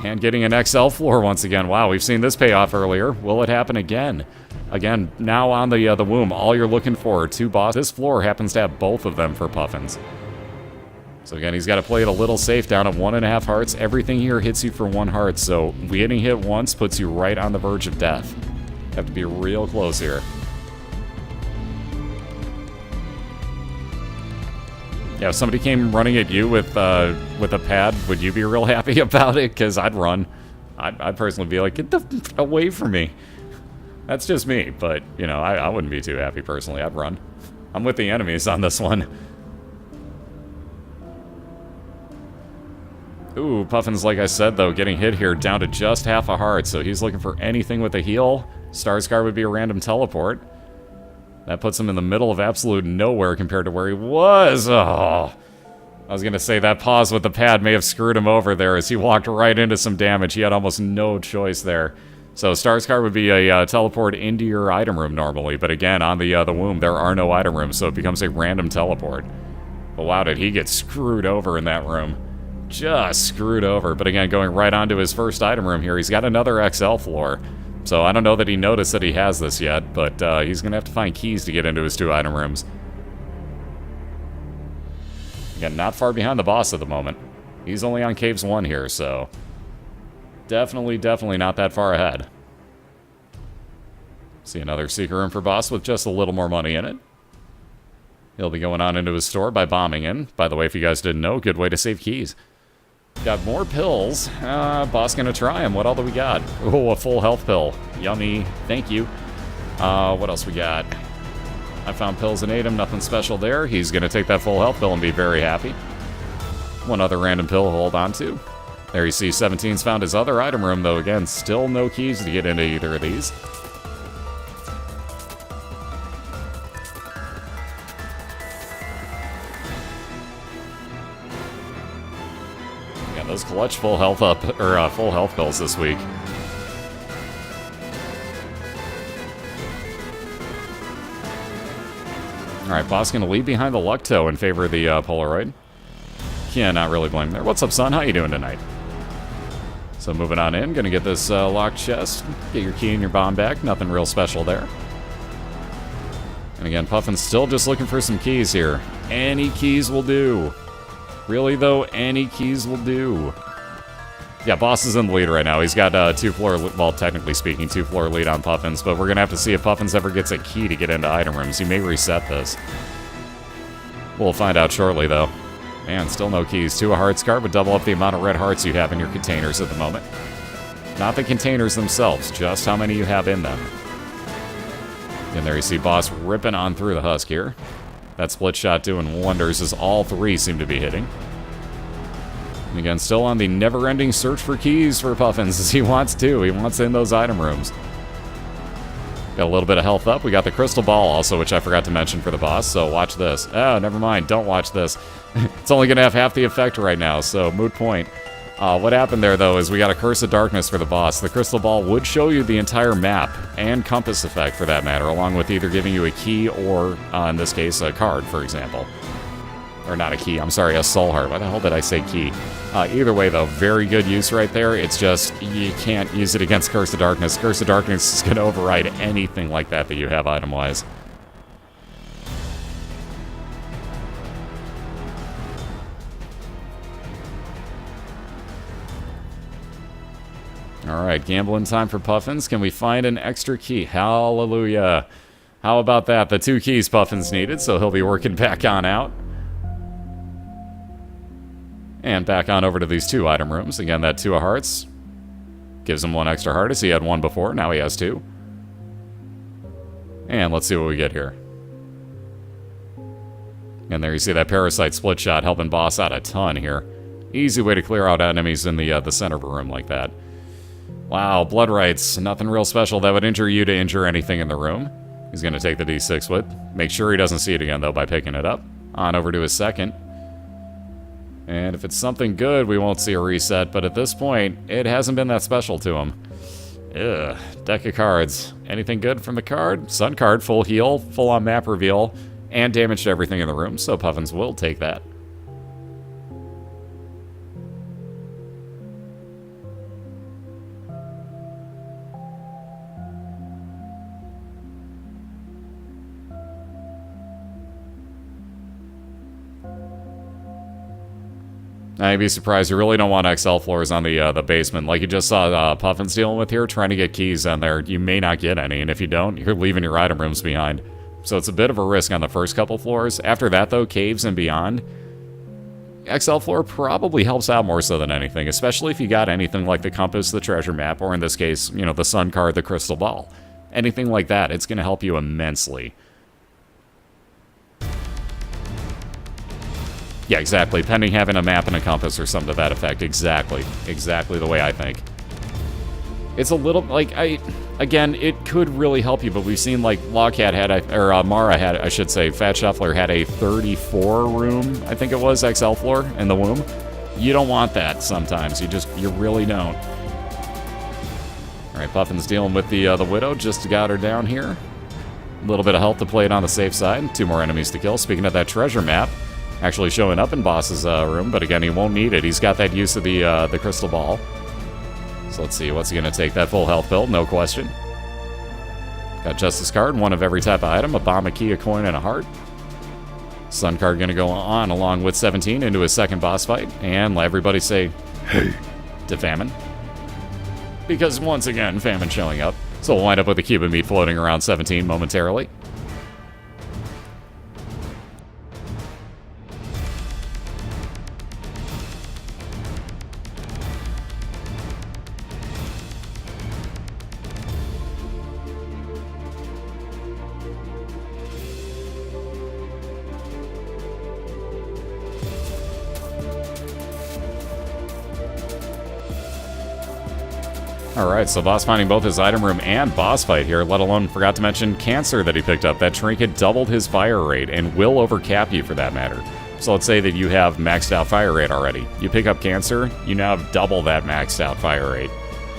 And getting an XL floor once again. Wow, we've seen this pay off earlier. Will it happen again? Again, now on the womb, all you're looking for are 2 boss. This floor happens to have both of them for Puffins. So again, he's got to play it a little safe down at 1.5 hearts. Everything here hits you for 1 heart, so getting hit once puts you right on the verge of death. Have to be real close here. Yeah, if somebody came running at you with a pad, would you be real happy about it? Because I'd run. I'd personally be like, get the away from me. That's just me, but, you know, I wouldn't be too happy personally. I'd run. I'm with the enemies on this one. Ooh, Puffins, like I said, though, getting hit here down to just half a heart, so he's looking for anything with a heal. Starscar would be a random teleport. That puts him in the middle of absolute nowhere compared to where he was. Oh, I was going to say that pause with the pad may have screwed him over there as he walked right into some damage. He had almost no choice there. So Starscar would be a teleport into your item room normally, but again, on the womb, there are no item rooms, so it becomes a random teleport. But wow, did he get screwed over in that room. Just screwed over. But again, going right onto his first item room here, he's got another XL floor. So I don't know that he noticed that he has this yet, but he's going to have to find keys to get into his 2 item rooms. Again, not far behind the boss at the moment. He's only on Caves 1 here, so definitely not that far ahead. See another secret room for boss with just a little more money in it. He'll be going on into his store by bombing in. By the way, if you guys didn't know, good way to save keys. Got more pills. Boss gonna try them. What all do we got? Oh, a full health pill. Yummy. Thank you. What else we got? I found pills and ate them. Nothing special there. He's gonna take that full health pill and be very happy. One other random pill to hold on to. There you see 17's found his other item room, though again, still no keys to get into either of these. Those clutch full health full health pills this week. Alright, boss gonna leave behind the luck toe in favor of the Polaroid. Yeah, not really blame there. What's up, son? How you doing tonight? So moving on in, gonna get this locked chest, get your key and your bomb back. Nothing real special there. And again, Puffin's still just looking for some keys here. Any keys will do. Really, though, any keys will do. Yeah, boss is in the lead right now. He's got 2 floor, well, technically speaking, 2 floor lead on Puffins, but we're going to have to see if Puffins ever gets a key to get into item rooms. He may reset this. We'll find out shortly, though. Man, still no keys. 2 a hearts card would double up the amount of red hearts you have in your containers at the moment. Not the containers themselves, just how many you have in them. And there you see boss ripping on through the husk here. That split shot doing wonders as all 3 seem to be hitting. And again, still on the never-ending search for keys for Puffins as he wants to. He wants in those item rooms. Got a little bit of health up. We got the crystal ball also, which I forgot to mention for the boss, so watch this. Oh, never mind. Don't watch this. It's only going to have half the effect right now, so moot point. What happened there, though, is we got a Curse of Darkness for the boss. The crystal ball would show you the entire map, and compass effect for that matter, along with either giving you a key or, in this case, a card, for example. Or not a key, I'm sorry, a soul heart. Why the hell did I say key? Either way, though, very good use right there. It's just, you can't use it against Curse of Darkness. Curse of Darkness is going to override anything like that you have item-wise. Alright, gambling time for Puffins. Can we find an extra key? Hallelujah. How about that? The 2 keys Puffins needed, so he'll be working back on out. And back on over to these 2 item rooms. Again, that 2 of hearts gives him 1 extra heart as he had 1 before. Now he has 2. And let's see what we get here. And there you see that parasite split shot helping boss out a ton here. Easy way to clear out enemies in the center of a room like that. Wow, blood rights. Nothing real special that would injure you to injure anything in the room. He's going to take the D6 with. Make sure he doesn't see it again, though, by picking it up. On over to his second. And if it's something good, we won't see a reset, but at this point, it hasn't been that special to him. Ugh, deck of cards. Anything good from the card? Sun card, full heal, full-on map reveal, and damage to everything in the room, so Puffins will take that. I'd be surprised. You really don't want XL floors on the basement. Like you just saw Puffins dealing with here, trying to get keys on there. You may not get any, and if you don't, you're leaving your item rooms behind. So it's a bit of a risk on the first couple floors. After that, though, caves and beyond, XL floor probably helps out more so than anything, especially if you got anything like the compass, the treasure map, or in this case, you know, the sun card, the crystal ball. Anything like that, it's going to help you immensely. Yeah, exactly. Pending having a map and a compass or something to that effect. Exactly. Exactly the way I think. It's a little, like, again, it could really help you, but we've seen, like, Logcat had, or Mara had, I should say, Fat Shuffler had a 34 room, I think it was, XL floor in the womb. You don't want that sometimes. You really don't. Alright, Puffin's dealing with the Widow, just got her down here. A little bit of health to play it on the safe side. 2 more enemies to kill. Speaking of that treasure map, actually showing up in Boss's room, but again, he won't need it. He's got that use of the crystal ball. So let's see, what's he going to take? That full health build, no question. Got Justice card, one of every type of item, a bomb, a key, a coin, and a heart. Sun card going to go on along with 17 into his second boss fight, and let everybody say, hey, to Famine. Because once again, Famine showing up. So we'll wind up with a cube of meat floating around 17 momentarily. Alright, so boss finding both his item room and boss fight here, let alone forgot to mention Cancer that he picked up. That trinket doubled his fire rate and will overcap you for that matter. So let's say that you have maxed out fire rate already. You pick up Cancer, you now have double that maxed out fire rate.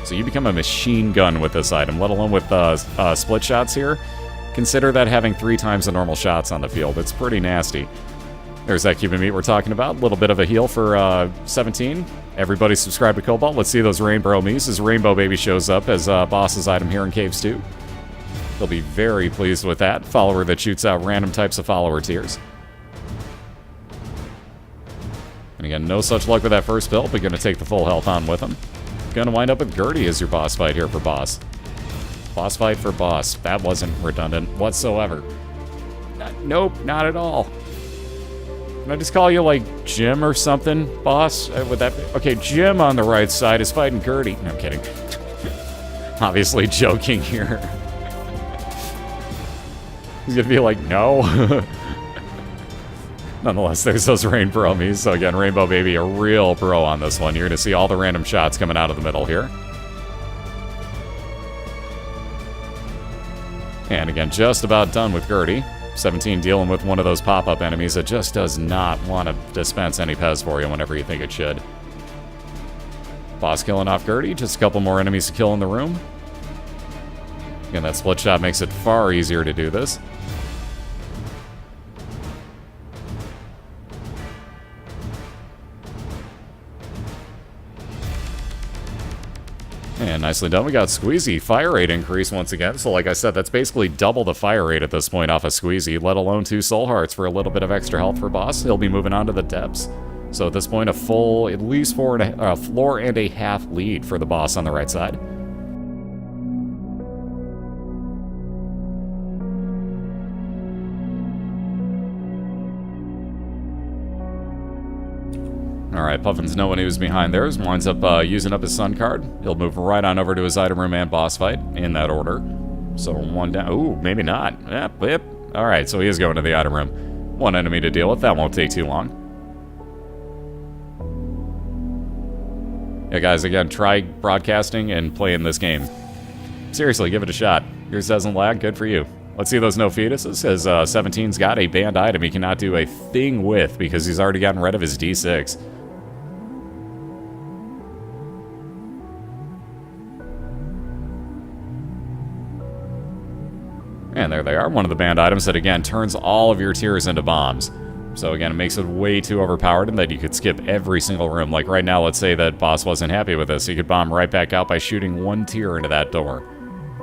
So you become a machine gun with this item, let alone with split shots here. Consider that having 3 times the normal shots on the field. It's pretty nasty. There's that cube of meat we're talking about. A little bit of a heal for 17. Everybody subscribe to Cobalt. Let's see those Rainbow Mies as Rainbow Baby shows up as boss's item here in Caves 2. They'll be very pleased with that. Follower that shoots out random types of follower tiers. And again, no such luck with that first build, but going to take the full health on with him. Going to wind up with Gertie as your boss fight here for boss. Boss fight for boss. That wasn't redundant whatsoever. Nope, not at all. Can I just call you, like, Jim or something, boss? Would that be? Okay, Jim on the right side is fighting Gertie. No, I'm kidding. Obviously joking here. He's gonna be like, no. Nonetheless, there's those Rainbow Mies. So again, Rainbow Baby, a real pro on this one. You're gonna see all the random shots coming out of the middle here. And again, just about done with Gertie. 17 dealing with one of those pop-up enemies that just does not want to dispense any Pez for you whenever you think it should. Boss killing off Gertie, just a couple more enemies to kill in the room. Again, that split shot makes it far easier to do this. And nicely done. We got Squeezy. Fire rate increase once again. So like I said, that's basically double the fire rate at this point off of Squeezy, let alone 2 soul hearts for a little bit of extra health for boss. He'll be moving on to the depths. So at this point, a full, at least floor and a half lead for the boss on the right side. Alright, Puffins know when he was behind theirs, winds up using up his sun card. He'll move right on over to his item room and boss fight, in that order. So 1 down. Ooh, maybe not. Yep. Alright, so he is going to the item room. 1 enemy to deal with, that won't take too long. Yeah, guys, again, try broadcasting and playing this game. Seriously, give it a shot. Yours doesn't lag, good for you. Let's see those no fetuses, because 17's got a banned item he cannot do a thing with because he's already gotten rid of his D6. And there they are, one of the banned items that, again, turns all of your tiers into bombs. So, again, it makes it way too overpowered and that you could skip every single room. Like, right now, let's say that boss wasn't happy with this. He could bomb right back out by shooting one tier into that door.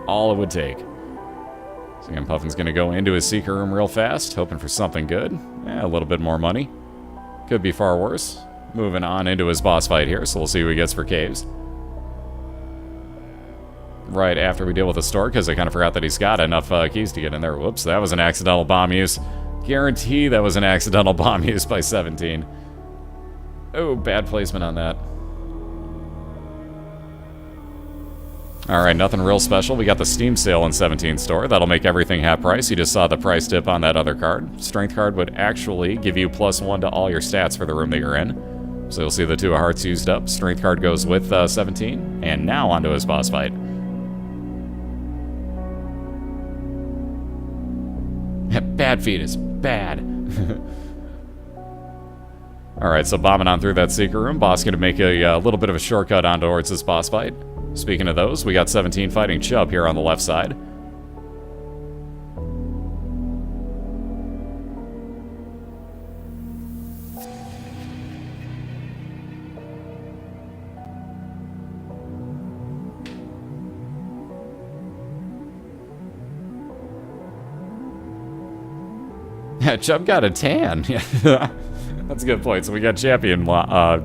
All it would take. So, again, Puffin's going to go into his secret room real fast, hoping for something good. A little bit more money. Could be far worse. Moving on into his boss fight here, so we'll see who he gets for caves. Right after we deal with the store, because I kind of forgot that he's got enough keys to get in there. Whoops, that was an accidental bomb use. Guarantee that was an accidental bomb use by 17. Oh, bad placement on that. Alright, nothing real special. We got the Steam sale in 17 store. That'll make everything half price. You just saw the price dip on that other card. Strength card would actually give you +1 to all your stats for the room that you're in. So you'll see the 2 of hearts used up. Strength card goes with 17. And now onto his boss fight. Bad fetus. Bad. Alright, so bombing on through that secret room. Boss gonna make a little bit of a shortcut on towards this boss fight. Speaking of those, we got 17 fighting Chubb here on the left side. Yeah, Chubb got a tan. That's a good point. So we got champion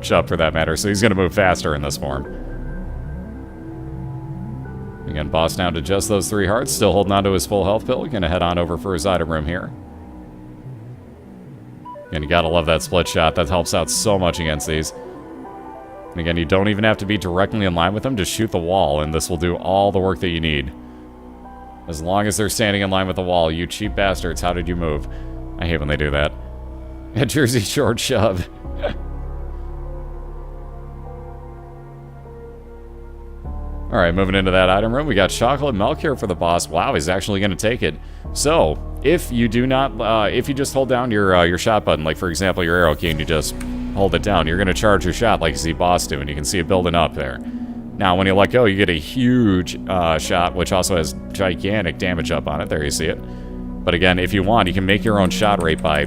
Chubb for that matter, so he's going to move faster in this form. Again, boss down to just those 3 hearts, still holding on to his full health pill. Going to head on over for his item room here. And you got to love that split shot. That helps out so much against these. And again, you don't even have to be directly in line with them. Just shoot the wall, and this will do all the work that you need. As long as they're standing in line with the wall, you cheap bastards, how did you move? I hate when they do that. A Jersey Shore shove. Alright, moving into that item room, we got chocolate milk here for the boss. Wow, he's actually going to take it. So, if you do not, if you just hold down your shot button, like for example your arrow key, and you just hold it down, you're going to charge your shot like you see boss doing. You can see it building up there. Now, when you let go, you get a huge shot, which also has gigantic damage up on it. There, you see it. But again, if you want, you can make your own shot rate by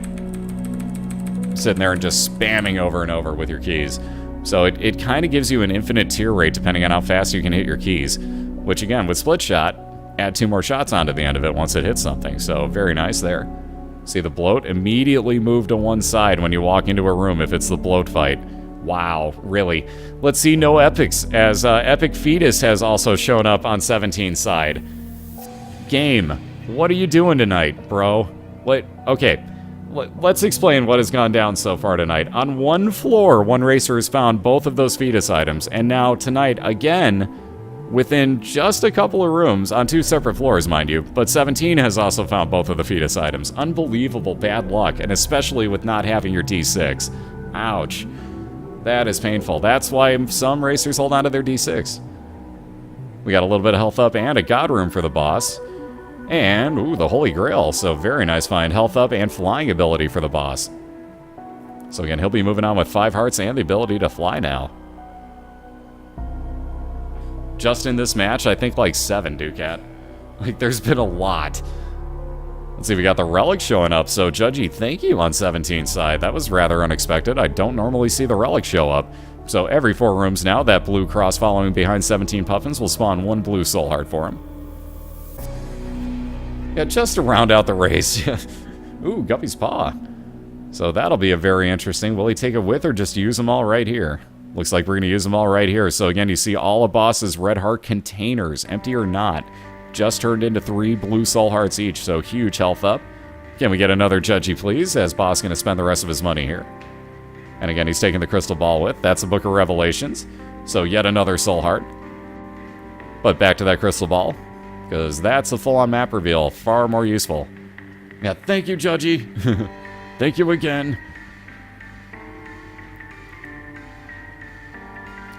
sitting there and just spamming over and over with your keys. So it kind of gives you an infinite tier rate depending on how fast you can hit your keys. Which again, with split shot, add 2 more shots onto the end of it once it hits something. So very nice there. See the bloat? Immediately move to one side when you walk into a room if it's the bloat fight. Wow, really? Let's see no epics, as Epic Fetus has also shown up on 17's side. Game, what are you doing tonight, bro? What? Okay, let's explain what has gone down so far tonight. On one floor, one racer has found both of those fetus items, and now tonight, again, within just a couple of rooms, on 2 separate floors, mind you, but 17 has also found both of the fetus items. Unbelievable bad luck, and especially with not having your D6. Ouch. That is painful. That's why some racers hold on to their D6. We got a little bit of health up and a god room for the boss. And, ooh, the Holy Grail. So very nice find. Health up and flying ability for the boss. So again, he'll be moving on with 5 hearts and the ability to fly now. Just in this match, I think like 7, Ducat. Like, there's been a lot. Let's see, we got the relic showing up. So, Judgy, thank you on 17's side. That was rather unexpected. I don't normally see the relic show up. So every 4 rooms now, that blue cross following behind 17Puffins will spawn 1 blue soul heart for him. Yeah, just to round out the race. Ooh, Guppy's Paw. So that'll be a very interesting. Will he take it with or just use them all right here? Looks like we're going to use them all right here. So again, you see all of Boss's red heart containers, empty or not, just turned into 3 blue soul hearts each. So huge health up. Can we get another Judgy, please? As Boss going to spend the rest of his money here. And again, he's taking the crystal ball with. That's the Book of Revelations. So yet another soul heart. But back to that crystal ball, because that's a full-on map reveal. Far more useful. Yeah, thank you, Judgy. Thank you again.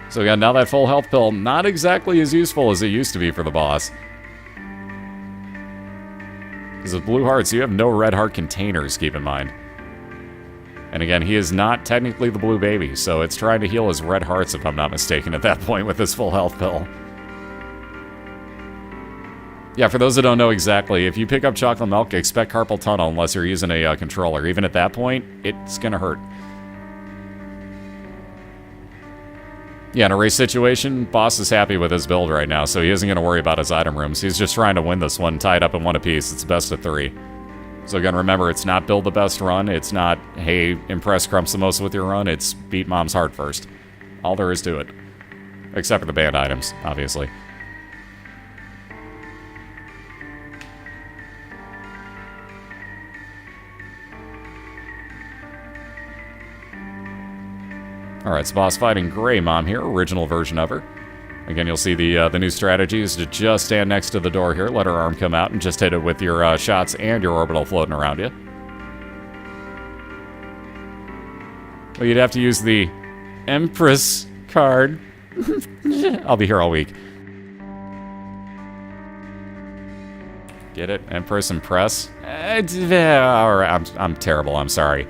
So again, now that full health pill, not exactly as useful as it used to be for the boss. Because with blue hearts, you have no red heart containers, keep in mind. And again, he is not technically the blue baby, so it's trying to heal his red hearts, if I'm not mistaken, at that point with his full health pill. Yeah, for those that don't know exactly, if you pick up chocolate milk, expect carpal tunnel unless you're using a controller. Even at that point, it's going to hurt. Yeah, in a race situation, Boss is happy with his build right now, so he isn't going to worry about his item rooms. He's just trying to win this one, tied up in one apiece. It's best of 3. So again, remember, it's not build the best run. It's not, hey, impress Crumps the most with your run. It's beat Mom's heart first. All there is to it. Except for the banned items, obviously. Alright, so Boss fighting Gray Mom here, original version of her. Again, you'll see the new strategy is to just stand next to the door here, let her arm come out, and just hit it with your shots and your orbital floating around you. Well, you'd have to use the Empress card. I'll be here all week. Get it? Empress Impress? Alright, I'm terrible, I'm sorry.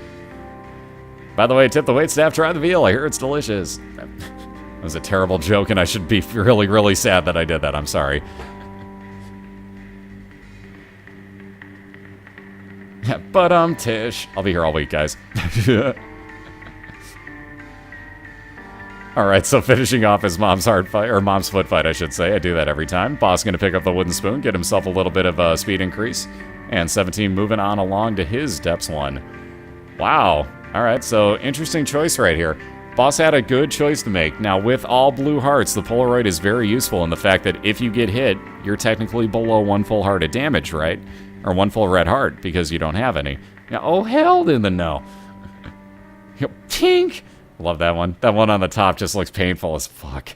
By the way, tip the waitstaff, try the veal. I hear it's delicious. That was a terrible joke, and I should be really, really sad that I did that. I'm sorry. But Tish. I'll be here all week, guys. Alright, so finishing off his mom's hard fight, or mom's foot fight, I should say. I do that every time. Boss gonna pick up the wooden spoon, get himself a little bit of speed increase. And 17 moving on along to his depths 1. Wow. Alright, so interesting choice right here. Boss had a good choice to make. Now, with all blue hearts, the Polaroid is very useful in the fact that if you get hit, you're technically below 1 full heart of damage, right? Or 1 full red heart, because you don't have any. Now, oh, hell in the no. Pink! Love that one. That one on the top just looks painful as fuck.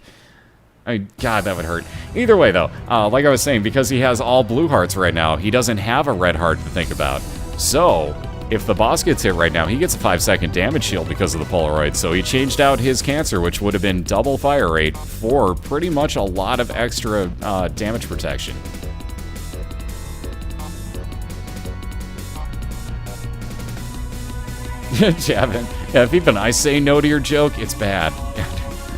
I mean, God, that would hurt. Either way, though, like I was saying, because he has all blue hearts right now, he doesn't have a red heart to think about. So, if the boss gets hit right now, he gets a 5-second damage shield because of the Polaroid, so he changed out his cancer, which would have been double fire rate, for pretty much a lot of extra damage protection. Javin. Yeah, if even I say no to your joke, it's bad.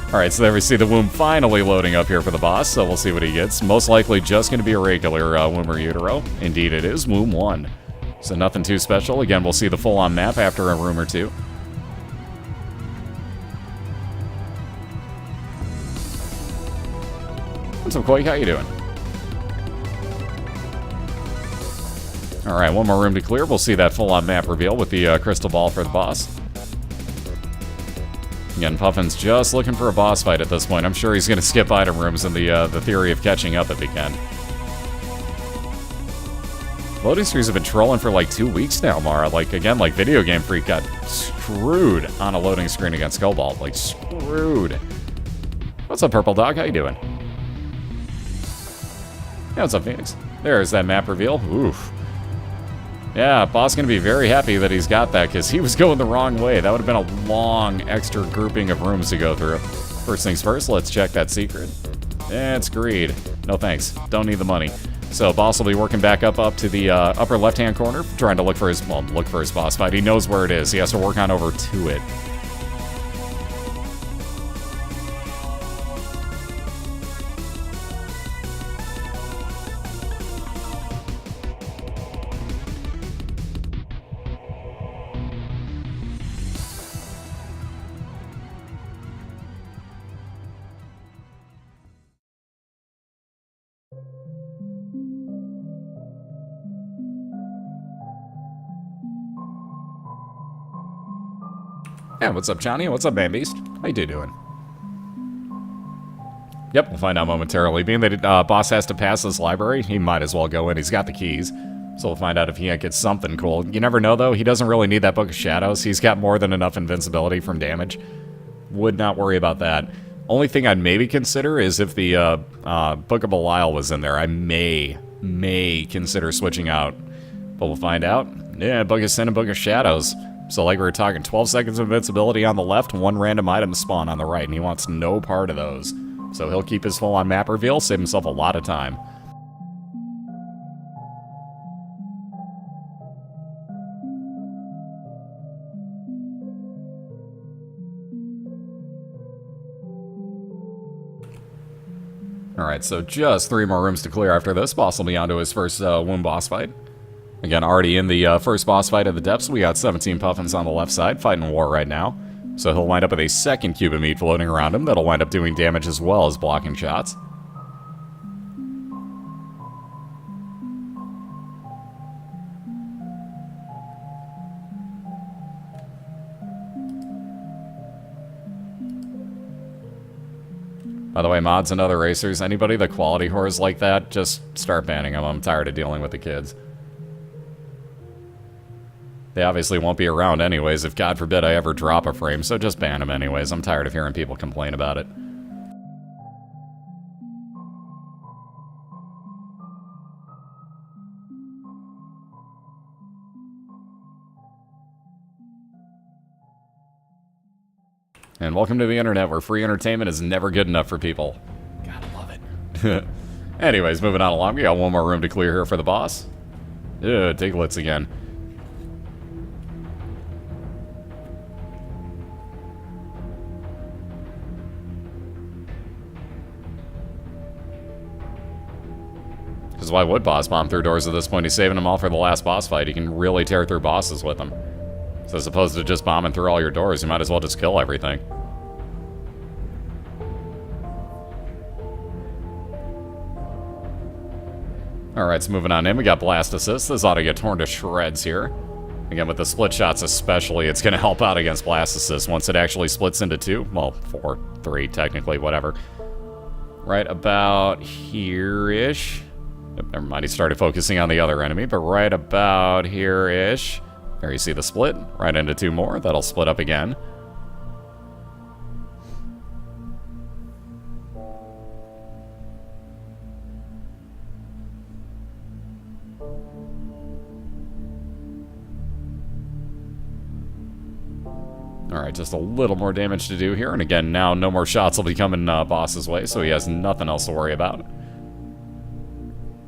Alright, so there we see the womb finally loading up here for the boss, so we'll see what he gets. Most likely just going to be a regular womb or utero. Indeed it is, womb 1. So nothing too special. Again, we'll see the full-on map after a room or two. What's up, Quake? How you doing? Alright, one more room to clear. We'll see that full-on map reveal with the crystal ball for the boss. Again, Puffin's just looking for a boss fight at this point. I'm sure he's going to skip item rooms in the theory of catching up if he can. Loading screens have been trolling for like 2 weeks now, Mara. Like, again, like Video Game Freak got screwed on a loading screen against Cobalt. Like, screwed. What's up, Purple Dog? How you doing? Yeah, what's up, Phoenix? There's that map reveal. Oof. Yeah, boss gonna be very happy that he's got that, because he was going the wrong way. That would have been a long extra grouping of rooms to go through. First things first, let's check that secret. It's greed. No thanks. Don't need the money. So boss will be working back up to the upper left-hand corner, trying to look for his boss fight. He knows where it is. He has to work on over to it. Yeah, what's up, Johnny? What's up, Man Beast? How you doing? Yep, we'll find out momentarily. Being that boss has to pass this library, he might as well go in. He's got the keys. So we'll find out if he can't get something cool. You never know, though. He doesn't really need that Book of Shadows. He's got more than enough invincibility from damage. Would not worry about that. Only thing I'd maybe consider is if the Book of BOILeR was in there. I may consider switching out. But we'll find out. Yeah, Book of Sin and Book of Shadows. So like we were talking, 12 seconds of invincibility on the left, 1 random item spawn on the right, and he wants no part of those. So he'll keep his full-on map reveal, save himself a lot of time. Alright, so just 3 more rooms to clear after this. Boss will be on to his first womb boss fight. Again, already in the first boss fight of the depths, we got 17Puffins on the left side, fighting war right now. So he'll wind up with a second cube of meat floating around him that'll wind up doing damage as well as blocking shots. By the way, mods and other racers, anybody that quality whores like that, just start banning them. I'm tired of dealing with the kids. They obviously won't be around anyways if, God forbid, I ever drop a frame, so just ban them anyways. I'm tired of hearing people complain about it. And welcome to the internet, where free entertainment is never good enough for people. Gotta love it. Anyways, moving on along, we got one more room to clear here for the boss. Ew, Diglets again. Because why would boss bomb through doors at this point? He's saving them all for the last boss fight. He can really tear through bosses with them. So as opposed to just bombing through all your doors, you might as well just kill everything. Alright, so moving on in, we got Blast Assist. This ought to get torn to shreds here. Again, with the split shots especially, it's going to help out against Blast Assist once it actually splits into 2. Well, 4, 3, technically, whatever. Right about here-ish. Never mind, he started focusing on the other enemy, but right about here-ish. There you see the split, right into 2 more. That'll split up again. Alright, just a little more damage to do here. And again, now no more shots will be coming boss's way, so he has nothing else to worry about.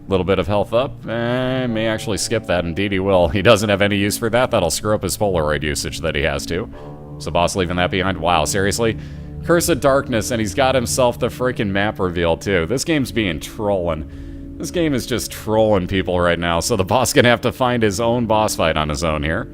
Little bit of health up, may actually skip that. Indeed he will. He doesn't have any use for that. That'll screw up his Polaroid usage that he has to. So boss leaving that behind. Wow, seriously? Curse of Darkness, and he's got himself the freaking map reveal too. This game's being trolling. This game is just trolling people right now, so the boss gonna have to find his own boss fight on his own here.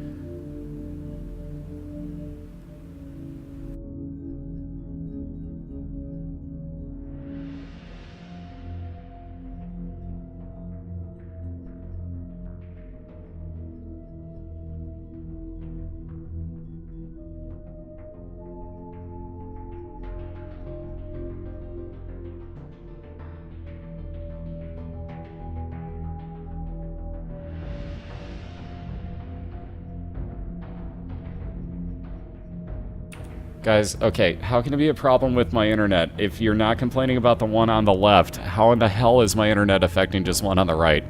Guys, okay, how can it be a problem with my internet? If you're not complaining about the one on the left, how in the hell is my internet affecting just one on the right?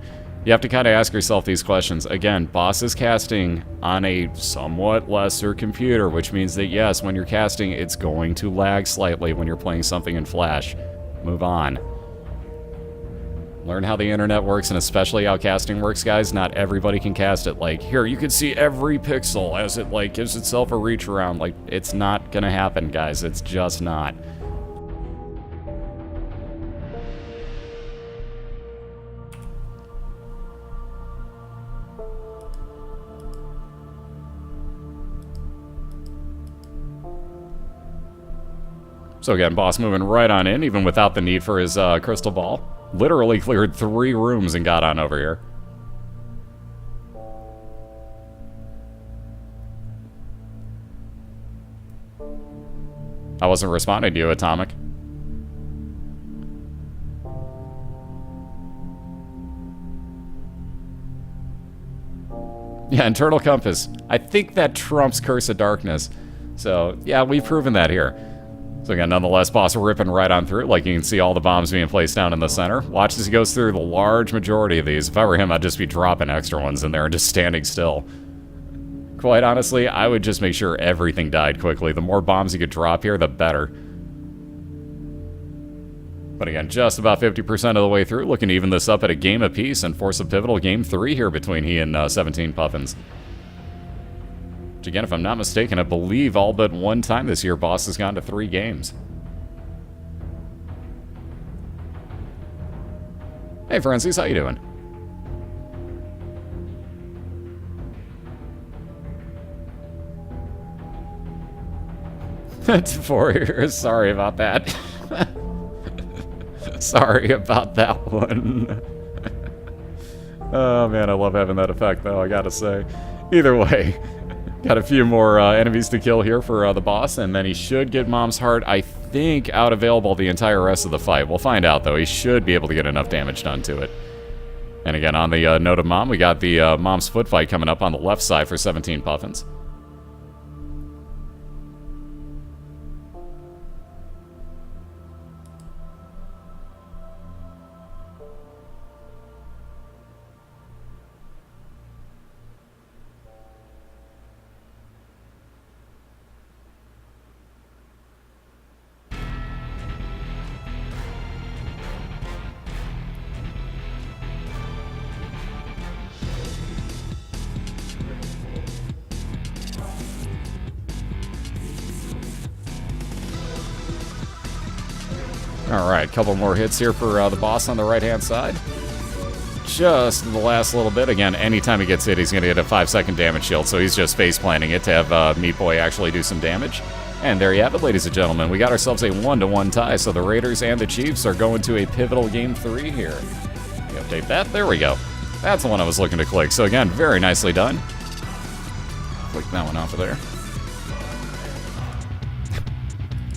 You have to kind of ask yourself these questions. Again, boss is casting on a somewhat lesser computer, which means that yes, when you're casting, it's going to lag slightly when you're playing something in Flash. Move on. Learn how the internet works, and especially how casting works, guys. Not everybody can cast it. Like, here, you can see every pixel as it, like, gives itself a reach around. Like, it's not gonna happen, guys. It's just not. So again, boss moving right on in, even without the need for his crystal ball. Literally cleared 3 rooms and got on over here. I wasn't responding to you, Atomic. Yeah, internal compass. I think that trumps Curse of Darkness. So, yeah, we've proven that here. So again, nonetheless, boss ripping right on through. Like, you can see all the bombs being placed down in the center. Watch as he goes through the large majority of these. If I were him, I'd just be dropping extra ones in there and just standing still. Quite honestly, I would just make sure everything died quickly. The more bombs you could drop here, the better. But again, just about 50% of the way through. Looking to even this up at a game apiece and force a pivotal game 3 here between he and 17Puffins. Which again, if I'm not mistaken, I believe all but one time this year, boss has gone to 3 games. Hey, Francis, how you doing? Four years. Sorry about that. Sorry about that one. Oh man, I love having that effect though, I gotta say. Either way, got a few more enemies to kill here for the boss, and then he should get Mom's Heart, I think, out available the entire rest of the fight. We'll find out though, he should be able to get enough damage done to it. And again, on the note of Mom, we got the Mom's Foot fight coming up on the left side for 17Puffins. Alright, couple more hits here for the boss on the right-hand side. Just the last little bit. Again, anytime he gets hit, he's going to get a 5-second damage shield, so he's just face-planting it to have Meat Boy actually do some damage. And there you have it, ladies and gentlemen. We got ourselves a 1-1 tie, so the Raiders and the Chiefs are going to a pivotal Game 3 here. You update that? There we go. That's the one I was looking to click. So again, very nicely done. Click that one off of there.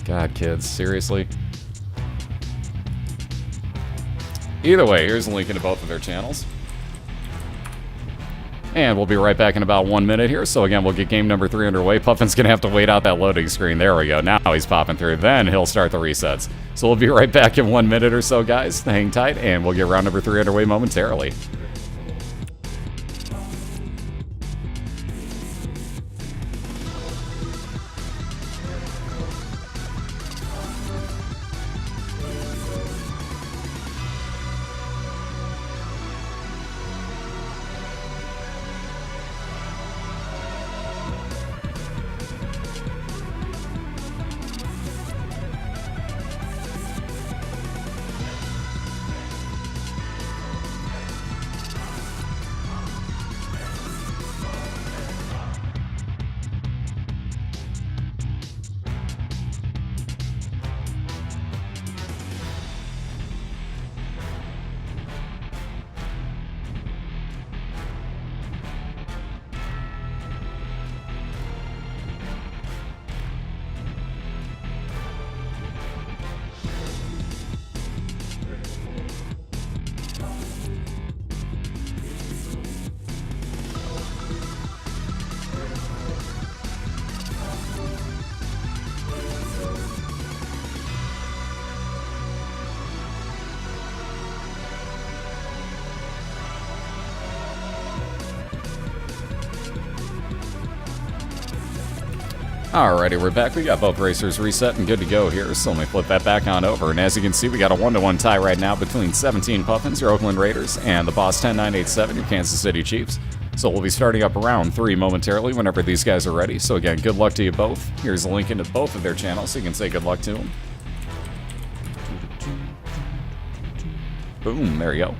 God, kids, seriously? Either way, here's a link into both of their channels. And we'll be right back in about 1 minute here. So again, we'll get game number 3 underway. Puffin's going to have to wait out that loading screen. There we go. Now he's popping through. Then he'll start the resets. So we'll be right back in 1 minute or so, guys. Hang tight, and we'll get round number 3 underway momentarily. Alrighty, we're back. We got both racers reset and good to go here, so let me flip that back on over. And as you can see, we got a 1-1 tie right now between 17Puffins, your Oakland Raiders, and TheBoss10987, your Kansas City Chiefs. So we'll be starting up round 3 momentarily whenever these guys are ready. So again, good luck to you both. Here's a link into both of their channels so you can say good luck to them. Boom, there you go.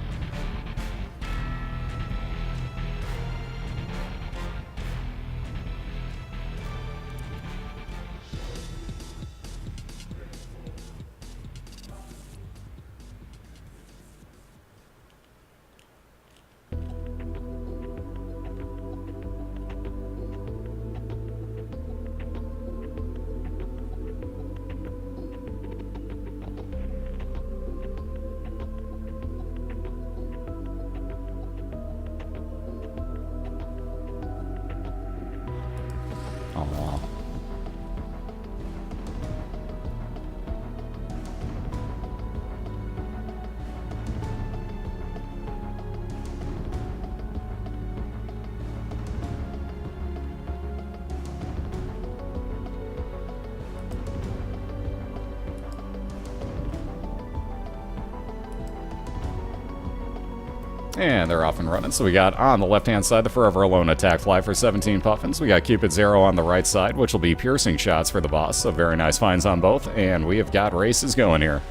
And they're off and running. So we got on the left-hand side the Forever Alone attack fly for 17Puffins. We got Cupid Zero on the right side, which will be piercing shots for the boss. So very nice finds on both. And we have got races going here.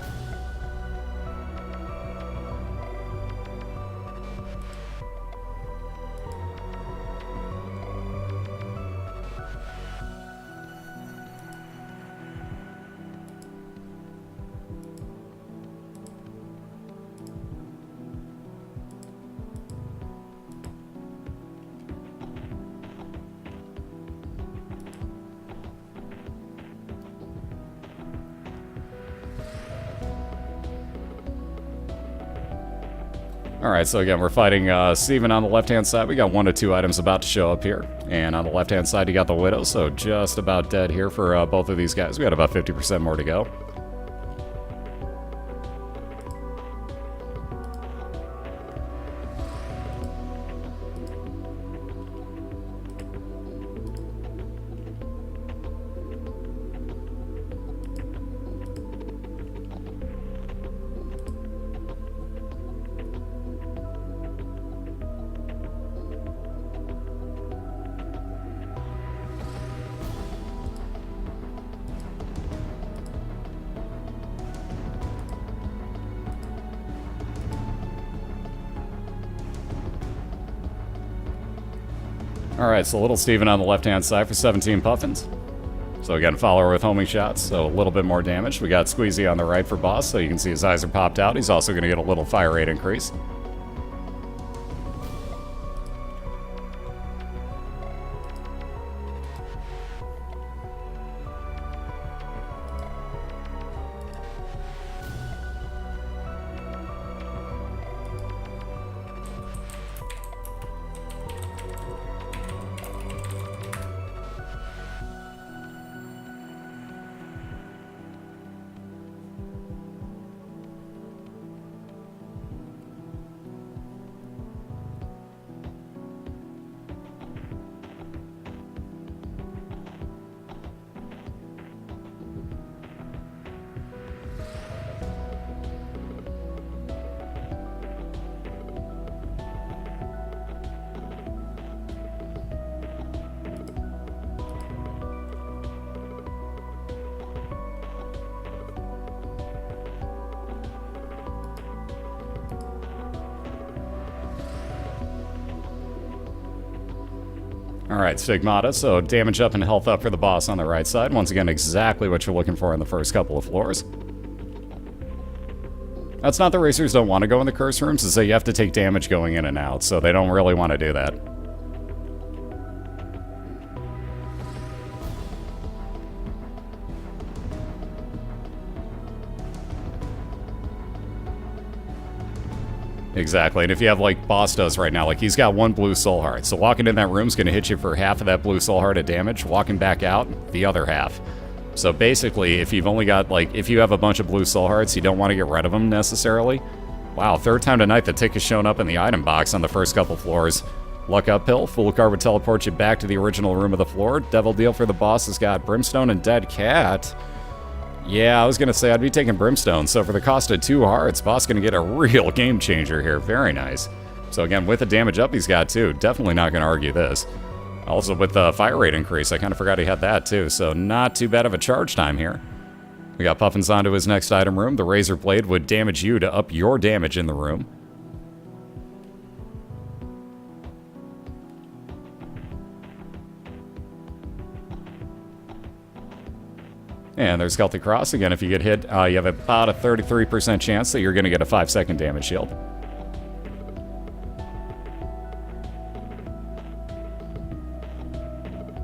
Alright, so again, we're fighting Steven on the left-hand side. We got 1 to 2 items about to show up here. And on the left-hand side, you got the Widow, so just about dead here for both of these guys. We got about 50% more to go. Alright, so little Steven on the left-hand side for 17Puffins. So again, follower with homing shots, so a little bit more damage. We got Squeezy on the right for Boss, so you can see his eyes are popped out. He's also going to get a little fire rate increase. Alright, Stigmata, so damage up and health up for the boss on the right side. Once again, exactly what you're looking for in the first couple of floors. That's not the racers don't want to go in the curse rooms, it's that you have to take damage going in and out, so they don't really want to do that. Exactly, and if you have like Boss does right now, like he's got 1 blue soul heart, so walking in that room is going to hit you for half of that blue soul heart of damage, walking back out, the other half. So basically, if you've only got, like, if you have a bunch of blue soul hearts, you don't want to get rid of them necessarily. Wow, 3rd time tonight the tick has shown up in the item box on the first couple floors. Luck uphill, Fool Card would teleport you back to the original room of the floor. Devil Deal for the boss has got Brimstone and Dead Cat. Yeah, I was going to say I'd be taking Brimstone, so for the cost of 2 hearts, boss going to get a real game changer here. Very nice. So again, with the damage up he's got too, definitely not going to argue this. Also with the fire rate increase, I kind of forgot he had that too, so not too bad of a charge time here. We got Puffins onto his next item room. The Razor Blade would damage you to up your damage in the room. And there's Celtic Cross. Again, if you get hit, you have about a 33% chance that you're going to get a 5-second damage shield.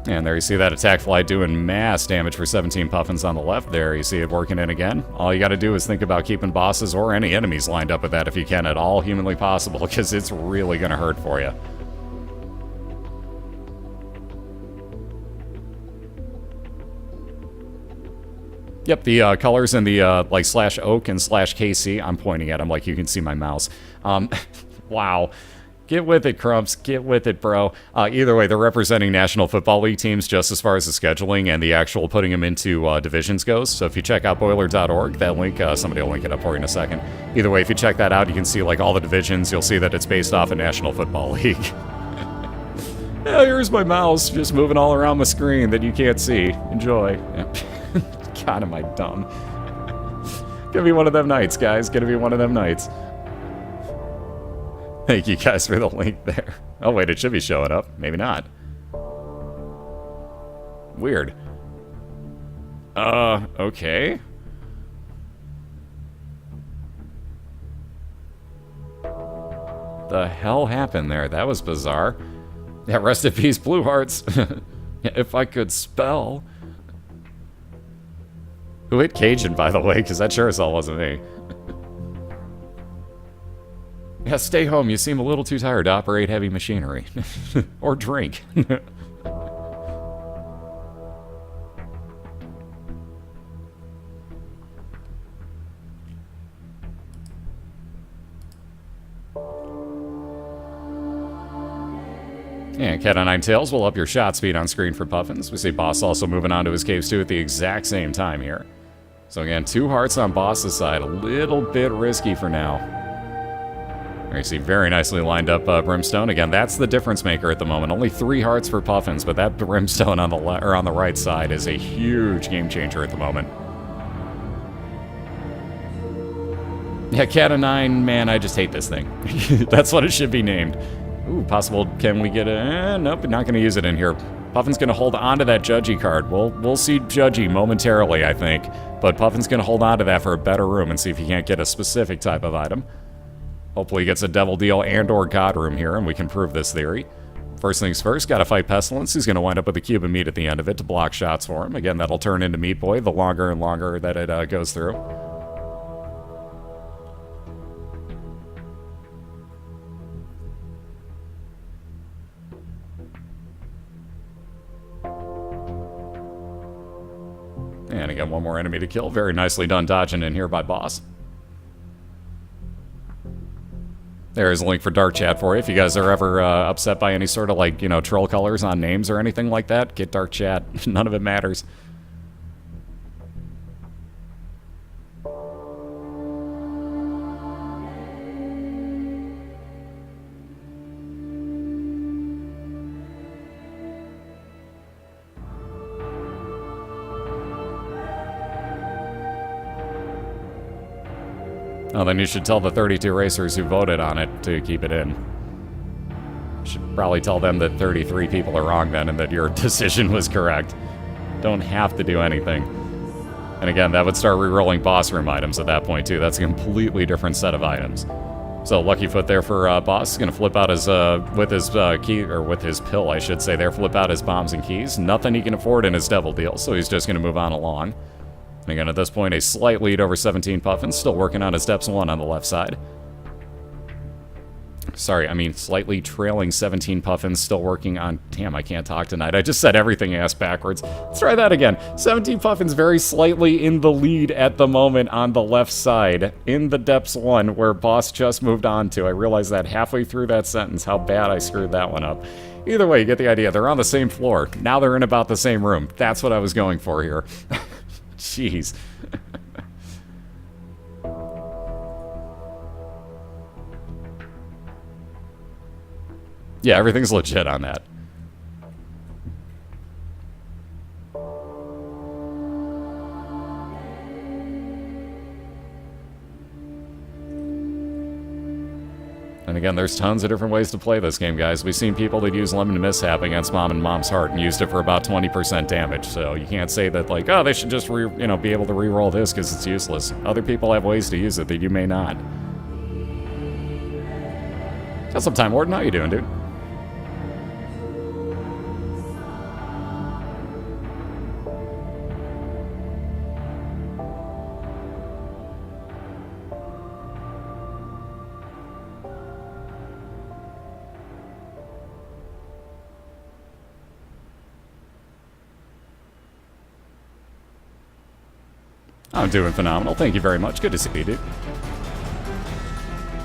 And there you see that attack fly doing mass damage for 17Puffins on the left there. You see it working in again. All you got to do is think about keeping bosses or any enemies lined up with that if you can at all humanly possible, because it's really going to hurt for you. Yep, the colors in the like /oak and /KC, I'm pointing at them like you can see my mouse. Wow. Get with it, Crumps. Get with it, bro. Either way, they're representing National Football League teams just as far as the scheduling and the actual putting them into divisions goes. So if you check out BOILeR.org, that link, somebody will link it up for you in a second. Either way, if you check that out, you can see like all the divisions. You'll see that it's based off a National Football League. Yeah, here's my mouse just moving all around my screen that you can't see. Enjoy. God, am I dumb. Gonna be one of them nights, guys. Gonna be one of them nights. Thank you guys for the link there. Oh, wait, it should be showing up. Maybe not. Weird. Okay. The hell happened there? That was bizarre. Yeah, rest in peace, Blue Hearts. If I could spell. Who hit Cajun, by the way? Because that sure as hell wasn't me. Yeah, stay home. You seem a little too tired to operate heavy machinery. Or drink. And Cat o' Nine Tails will up your shot speed on screen for Puffins. We see Boss also moving on to his caves too at the exact same time here. So again, 2 hearts on Boss's side. A little bit risky for now. There you see very nicely lined up Brimstone. Again, that's the difference maker at the moment. Only 3 hearts for Puffins, but that Brimstone on the on the right side is a huge game changer at the moment. Yeah, Cat o' Nine, man, I just hate this thing. That's what it should be named. Ooh, possible, can we get a... nope, not going to use it in here. Puffin's going to hold on to that Judgy card. We'll see Judgy momentarily, I think. But Puffin's going to hold on to that for a better room and see if he can't get a specific type of item. Hopefully he gets a Devil Deal and or God Room here, and we can prove this theory. First things first, got to fight Pestilence. He's going to wind up with a cube of meat at the end of it to block shots for him. Again, that'll turn into Meat Boy the longer and longer that it goes through. And again, one more enemy to kill. Very nicely done dodging in here by Boss. There's a link for Dark Chat for you. If you guys are ever upset by any sort of, like, you know, troll colors on names or anything like that, get Dark Chat. None of it matters. Oh, then you should tell the 32 racers who voted on it to keep it in. You should probably tell them that 33 people are wrong then and that your decision was correct. Don't have to do anything. And again, that would start re-rolling boss room items at that point too. That's a completely different set of items. So Lucky Foot there for Boss. He's gonna flip out his with his key, or with his pill, I should say. There, flip out his bombs and keys. Nothing he can afford in his Devil Deal, so he's just gonna move on along. And again, at this point, a slight lead over 17Puffins, still working on his Steps 1 on the left side. Sorry, I mean slightly trailing 17Puffins, still working on... Damn, I can't talk tonight. I just said everything ass backwards. Let's try that again. 17Puffins very slightly in the lead at the moment on the left side, in the Depths 1, where Boss just moved on to. I realized that halfway through that sentence, how bad I screwed that one up. Either way, you get the idea. They're on the same floor. Now they're in about the same room. That's what I was going for here. Jeez. Yeah, everything's legit on that. And again, there's tons of different ways to play this game, guys. We've seen people that use Lemon Mishap against Mom and Mom's Heart and used it for about 20% damage. So you can't say that, like, oh, they should just be able to re-roll this because it's useless. Other people have ways to use it that you may not. Got some time, Warden. How you doing, dude? I'm doing phenomenal. Thank you very much. Good to see you, dude.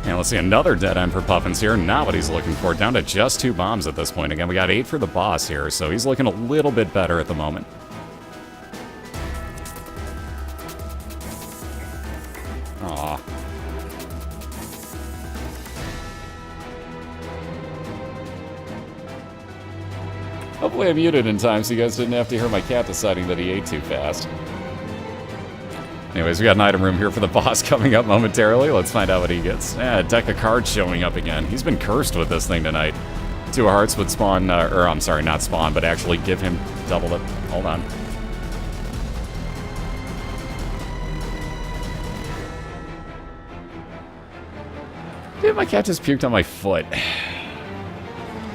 And let's see, another dead end for Puffins here. Not what he's looking for. Down to just 2 bombs at this point. Again, we got 8 for the boss here, so he's looking a little bit better at the moment. Aw. Hopefully I muted in time so you guys didn't have to hear my cat deciding that he ate too fast. Anyways, we got an item room here for the boss coming up momentarily. Let's find out what he gets. A deck of cards showing up again. He's been cursed with this thing tonight. 2 hearts would spawn, or I'm sorry, not spawn, but actually give him double it. Hold on. Dude, my cat just puked on my foot.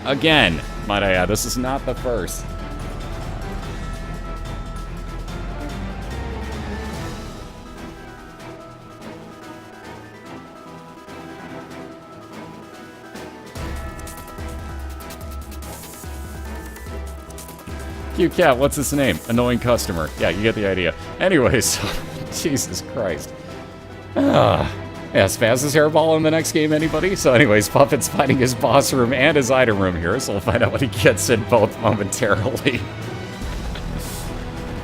Again, might I add, this is not the first. Cute cat, what's its name? Annoying customer. Yeah, you get the idea. Anyways, Jesus Christ. Yeah, Spaz is hairball in the next game, anybody? So anyways, Puffin's finding his boss room and his item room here, so we'll find out what he gets in both momentarily.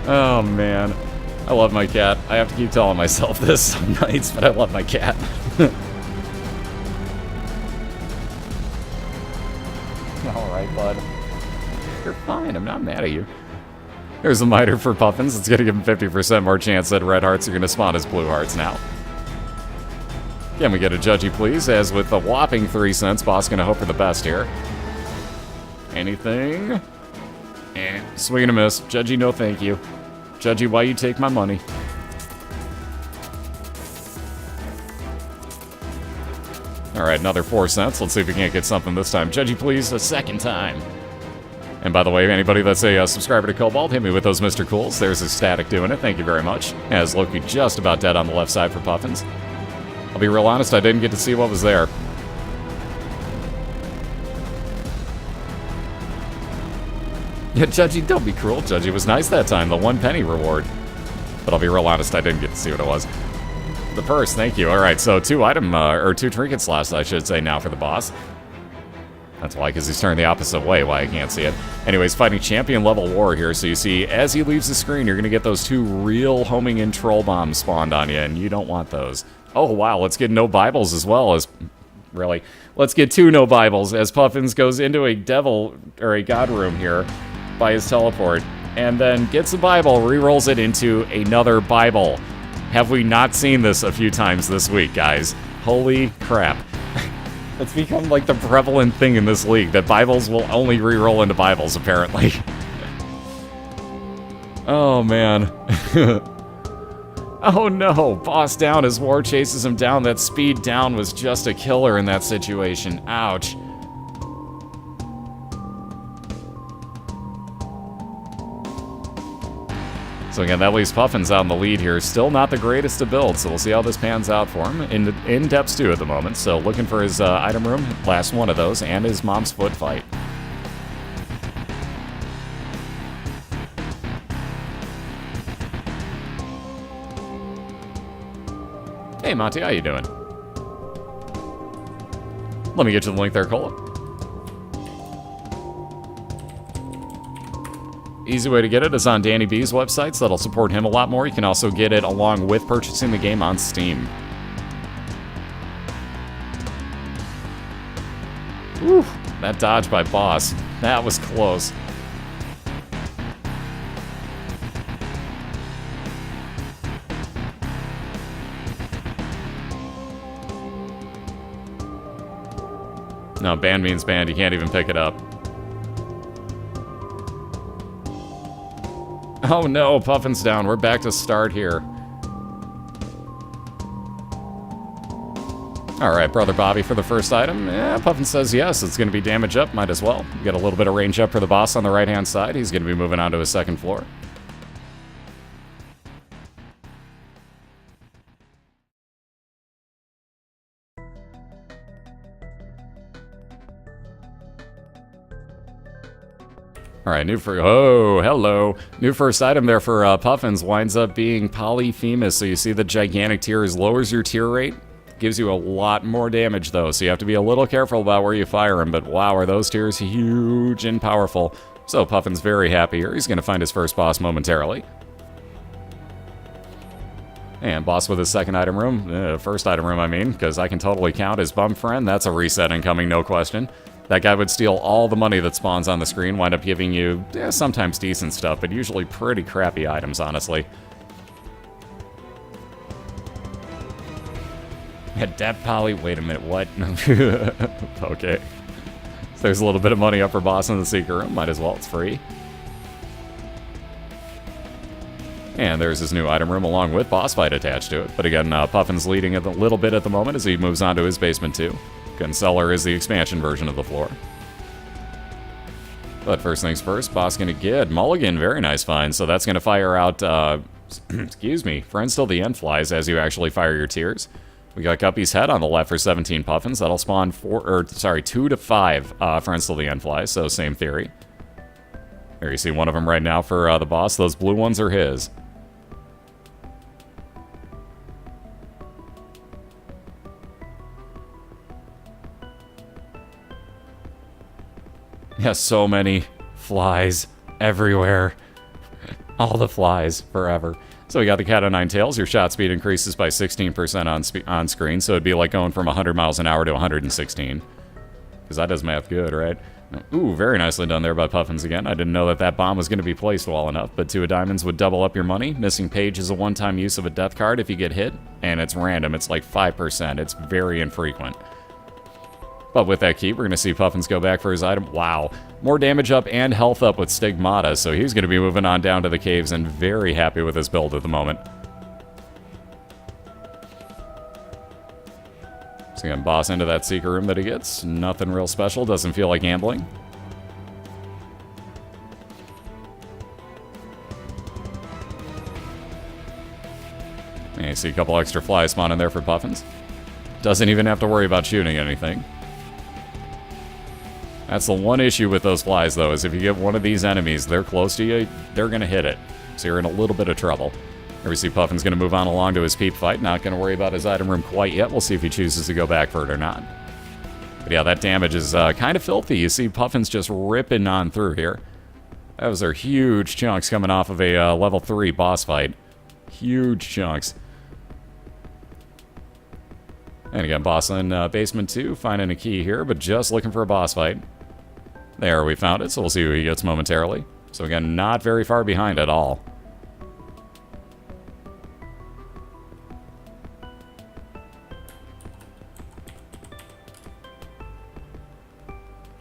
Oh, man. I love my cat. I have to keep telling myself this some nights, but I love my cat. Alright, bud. You're fine. I'm not mad at you. There's a miter for Puffins. It's going to give him 50% more chance that red hearts are going to spawn as blue hearts now. Can we get a judgy, please? As with a whopping 3 cents, boss going to hope for the best here. Anything? Swing and a miss. Judgy, no thank you. Judgy, why you take my money? Alright, another 4 cents. Let's see if we can't get something this time. Judgy, please, a second time. And by the way, anybody that's a subscriber to Cobalt, hit me with those Mr. Cools. There's a static doing it. Thank you very much. As Loki just about dead on the left side for Puffins. I'll be real honest, I didn't get to see what was there. Yeah, Judgy, don't be cruel. Judgy was nice that time, the 1 penny reward. But I'll be real honest, I didn't get to see what it was. The purse, thank you. Alright, so 2 trinket slots, I should say, now for the boss. That's why, because he's turned the opposite way, why I can't see it. Anyways, fighting champion level war here, so you see, as he leaves the screen, you're going to get those 2 real homing in troll bombs spawned on you, and you don't want those. Oh, wow, let's get no Bibles as well as... Really? Let's get 2 no Bibles as Puffins goes into a devil, or a god room here by his teleport, and then gets a Bible, re-rolls it into another Bible. Have we not seen this a few times this week, guys? Holy crap. It's become like the prevalent thing in this league, that Bibles will only re-roll into Bibles, apparently. Oh, man. Oh no, boss down as war chases him down. That speed down was just a killer in that situation. Ouch. So again, that leaves Puffins out in the lead here. Still not the greatest to build, so we'll see how this pans out for him. In depths 2 at the moment, so looking for his item room, last one of those, and his mom's foot fight. Hey Monty, how you doing? Let me get you the link there, Cola. Easy way to get it is on Danny B's website, so that'll support him a lot more. You can also get it along with purchasing the game on Steam. Whew, that dodge by boss. That was close. No, banned means banned. You can't even pick it up. Oh no, Puffin's down. We're back to start here. Alright, Brother Bobby for the first item. Yeah, Puffin says yes. It's going to be damage up. Might as well. Get a little bit of range up for the boss on the right-hand side. He's going to be moving on to his second floor. Alright, hello. New first item there for Puffins winds up being Polyphemus. So you see the gigantic tears lowers your tear rate. Gives you a lot more damage though, so you have to be a little careful about where you fire him. But wow, are those tears huge and powerful. So Puffin's very happy here. He's going to find his first boss momentarily. And boss with his second item room. First item room, I mean, because I can totally count his bum friend. That's a reset incoming, no question. That guy would steal all the money that spawns on the screen, wind up giving you sometimes decent stuff, but usually pretty crappy items, honestly. That Poly... Wait a minute, what? Okay. So there's a little bit of money up for boss in the secret room. Might as well, it's free. And there's his new item room along with boss fight attached to it. But again, Puffin's leading a little bit at the moment as he moves on to his basement too. Cellar is the expansion version of the floor. But first things first, boss gonna get Mulligan, very nice find. So that's gonna fire out, excuse me, Friends Till the End flies as you actually fire your tears. We got Guppy's head on the left for 17Puffins. That'll spawn 2 to 5 Friends Till the End flies, so same theory. There, you see one of them right now for the boss. Those blue ones are his. Yeah, so many flies everywhere. All the flies forever. So we got the cat o' nine tails. Your shot speed increases by 16% on screen, so it'd be like going from 100 miles an hour to 116. Because that does math good, right? Ooh, very nicely done there by Puffins again. I didn't know that that bomb was going to be placed well enough, but 2 of diamonds would double up your money. Missing page is a one-time use of a death card if you get hit, and it's random. It's like 5%. It's very infrequent. But with that key, we're going to see Puffins go back for his item. Wow. More damage up and health up with Stigmata, so he's going to be moving on down to the caves and very happy with his build at the moment. So again, boss into that secret room that he gets. Nothing real special. Doesn't feel like gambling. And you see a couple extra flies spawning there for Puffins. Doesn't even have to worry about shooting anything. That's the one issue with those flies, though, is if you get one of these enemies, they're close to you, they're going to hit it. So you're in a little bit of trouble. Here we see Puffin's going to move on along to his peep fight. Not going to worry about his item room quite yet. We'll see if he chooses to go back for it or not. But yeah, that damage is kind of filthy. You see Puffin's just ripping on through here. Those are huge chunks coming off of a level 3 boss fight. Huge chunks. And again, boss in basement 2, finding a key here, but just looking for a boss fight. There, we found it, so we'll see who he gets momentarily. So again, not very far behind at all.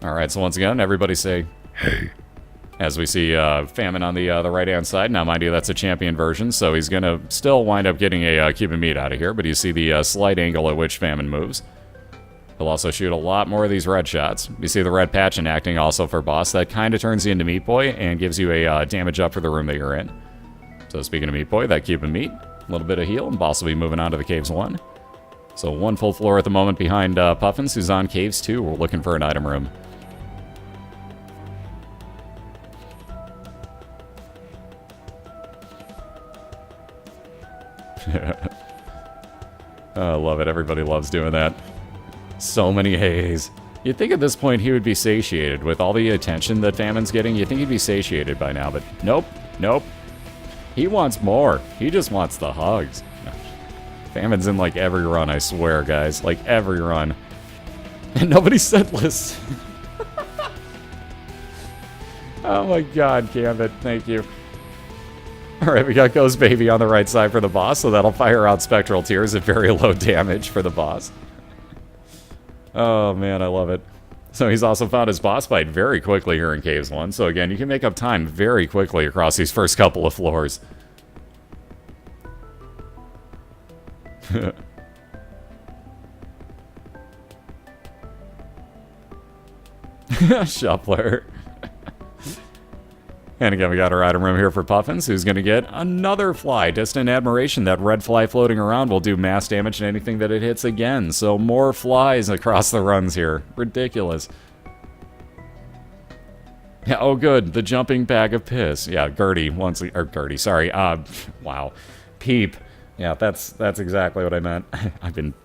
Alright, so once again, everybody say, hey. As we see Famine on the right-hand side. Now, mind you, that's a champion version, so he's going to still wind up getting a cube of meat out of here, but you see the slight angle at which Famine moves. He'll also shoot a lot more of these red shots. You see the red patch enacting also for boss. That kind of turns you into Meat Boy and gives you a damage up for the room that you're in. So speaking of Meat Boy, that cube of meat, a little bit of heal, and boss will be moving on to the Caves 1. So 1 full floor at the moment behind Puffins, who's on Caves 2. We're looking for an item room. I love it. Everybody loves doing that. So many haze. You'd think at this point he would be satiated with all the attention that Famine's getting. You'd think he'd be satiated by now, but nope. Nope. He wants more. He just wants the hugs. Famine's in like every run, I swear, guys. Like every run. And nobody said list. Oh my god, Gambit. Thank you. Alright, we got Ghost Baby on the right side for the boss, so that'll fire out Spectral Tears at very low damage for the boss. Oh man, I love it. So he's also found his boss fight very quickly here in Caves 1, so again, you can make up time very quickly across these first couple of floors. Shuffler. And again, we got our item room here for Puffins, who's going to get another fly. Distant Admiration. That red fly floating around will do mass damage to anything that it hits again. So more flies across the runs here. Ridiculous. Yeah, oh good, the jumping bag of piss. Yeah, Gertie wants, or Gertie, sorry. Wow. Peep. Yeah, that's exactly what I meant. I've been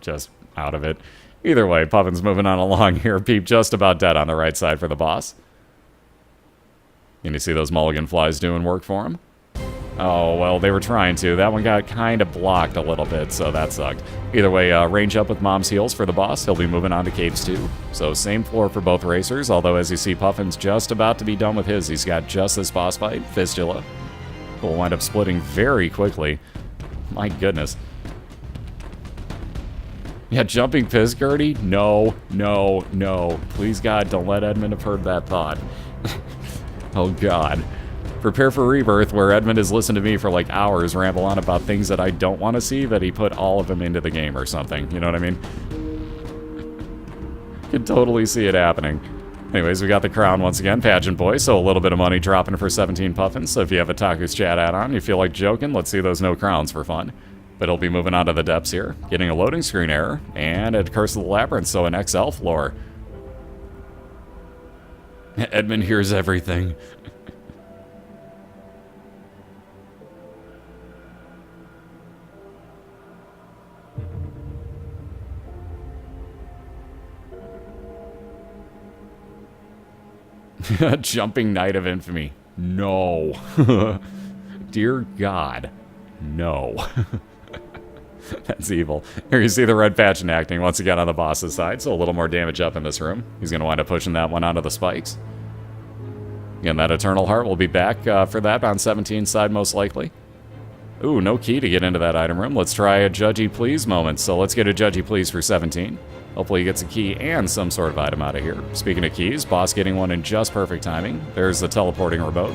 just out of it. Either way, Puffin's moving on along here. Peep just about dead on the right side for the boss. Can you see those mulligan flies doing work for him? Oh, well, they were trying to. That one got kind of blocked a little bit, so that sucked. Either way, range up with Mom's Heals for the boss. He'll be moving on to Caves 2. So same floor for both racers, although as you see, Puffin's just about to be done with his. He's got just this boss fight, Fistula. We'll wind up splitting very quickly. My goodness. Yeah, jumping piss, Gertie? No, no, no. Please, God, don't let Edmund have heard that thought. Oh, God. Prepare for Rebirth, where Edmund has listened to me for like hours ramble on about things that I don't want to see, that he put all of them into the game or something. You know what I mean? Can totally see it happening. Anyways, we got the crown once again, Pageant Boy, so a little bit of money dropping for 17Puffins. So if you have a Taku's Chat add-on, you feel like joking, let's see those no crowns for fun. But he'll be moving on to the depths here, getting a loading screen error, and a Curse of the Labyrinth, so an XL floor. Edmund hears everything. Jumping Knight of Infamy. No. Dear God. No. That's evil. Here you see the red patch enacting once again on the boss's side, so a little more damage up in this room. He's going to wind up pushing that one onto the spikes. Again, that Eternal Heart will be back for that on 17's side most likely. Ooh, no key to get into that item room. Let's try a Judgy Please moment. So let's get a Judgy Please for 17. Hopefully he gets a key and some sort of item out of here. Speaking of keys, boss getting one in just perfect timing. There's the teleporting remote.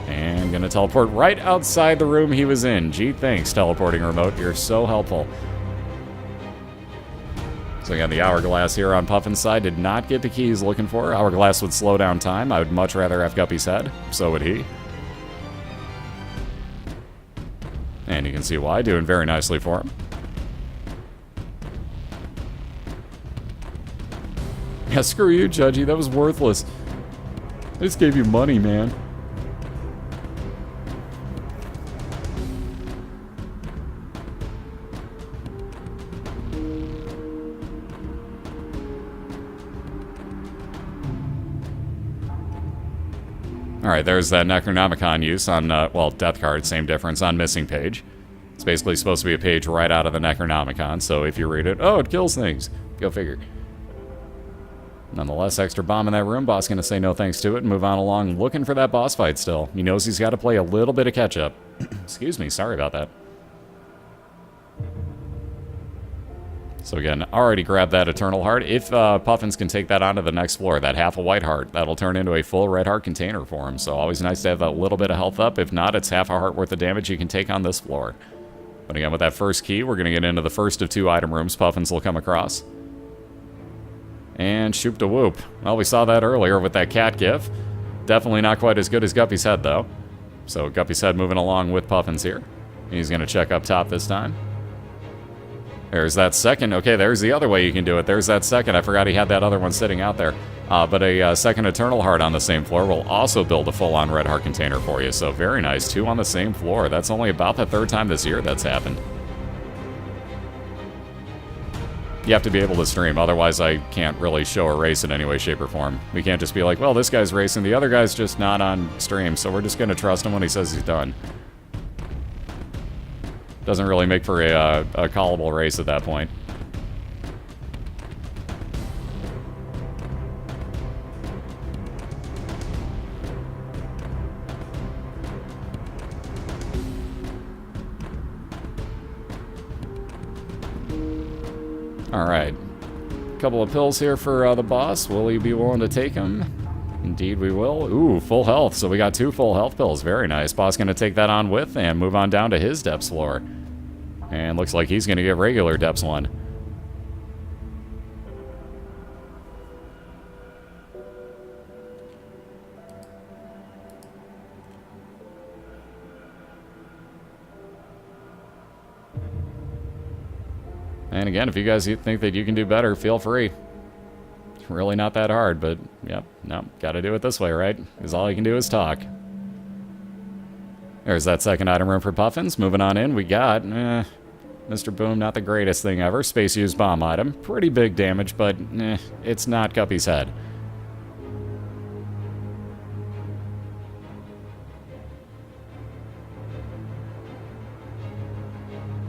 And gonna teleport right outside the room he was in. Gee, thanks, teleporting remote. You're so helpful. So again, the Hourglass here on Puffin's side did not get the keys looking for. Hourglass would slow down time. I would much rather have Guppy's head. So would he. And you can see why. Doing very nicely for him. Yeah, screw you, Judgy. That was worthless. I just gave you money, man. Alright, there's that Necronomicon use on, well, Death Card, same difference, on Missing Page. It's basically supposed to be a page right out of the Necronomicon, so if you read it, oh, it kills things. Go figure. Nonetheless, extra bomb in that room. Boss gonna say no thanks to it and move on along, looking for that boss fight still. He knows he's got to play a little bit of catch-up. Excuse me, sorry about that. So again, already grabbed that Eternal Heart. If Puffins can take that onto the next floor, that half a white heart, that'll turn into a full red heart container for him. So always nice to have that little bit of health up. If not, it's half a heart worth of damage you can take on this floor. But again, with that first key, we're going to get into the first of two item rooms Puffins will come across. And shoop to whoop. Well, we saw that earlier with that cat gif. Definitely not quite as good as Guppy's head, though. So Guppy's head moving along with Puffins here. He's going to check up top this time. There's that second. Okay, there's the other way you can do it. There's that second. I forgot he had that other one sitting out there. But a second Eternal Heart on the same floor will also build a full-on red heart container for you. So very nice. Two on the same floor. That's only about the third time this year that's happened. You have to be able to stream, otherwise I can't really show a race in any way, shape, or form. We can't just be like, well, this guy's racing, the other guy's just not on stream, so we're just going to trust him when he says he's done. Doesn't really make for a callable race at that point. Alright. Couple of pills here for the boss. Will you be willing to take them? Indeed we will. Ooh, full health. So we got two full health pills. Very nice. Boss going to take that on with and move on down to his depths floor. And looks like he's going to get regular depths one. And again, if you guys think that you can do better, feel free. It's really not that hard, but yep, no, gotta do it this way, right? Because all you can do is talk. There's that second item room for Puffins. Moving on in, we got, Mr. Boom, not the greatest thing ever. Space used bomb item. Pretty big damage, but it's not Guppy's head.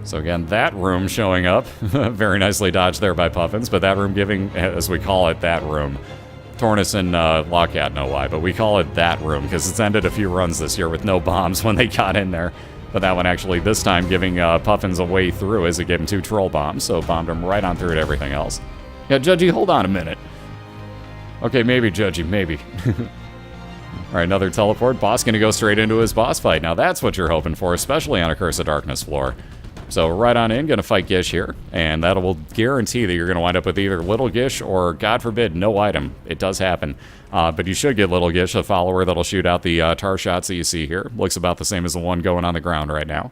So again, that room showing up. Very nicely dodged there by Puffins, but that room giving, as we call it, that room. Tornus and Lockhat know why, but we call it that room because it's ended a few runs this year with no bombs when they got in there. But that one actually, this time, giving Puffins a way through as it gave him two troll bombs, so bombed him right on through to everything else. Yeah, Judgy, hold on a minute. Okay, maybe, Judgy, maybe. Alright, another teleport. Boss gonna go straight into his boss fight. Now that's what you're hoping for, especially on a Curse of Darkness floor. So right on in, gonna fight Gish here, and that will guarantee that you're gonna wind up with either Little Gish or, God forbid, no item. It does happen. But you should get Little Gish, a follower that'll shoot out the tar shots that you see here. Looks about the same as the one going on the ground right now.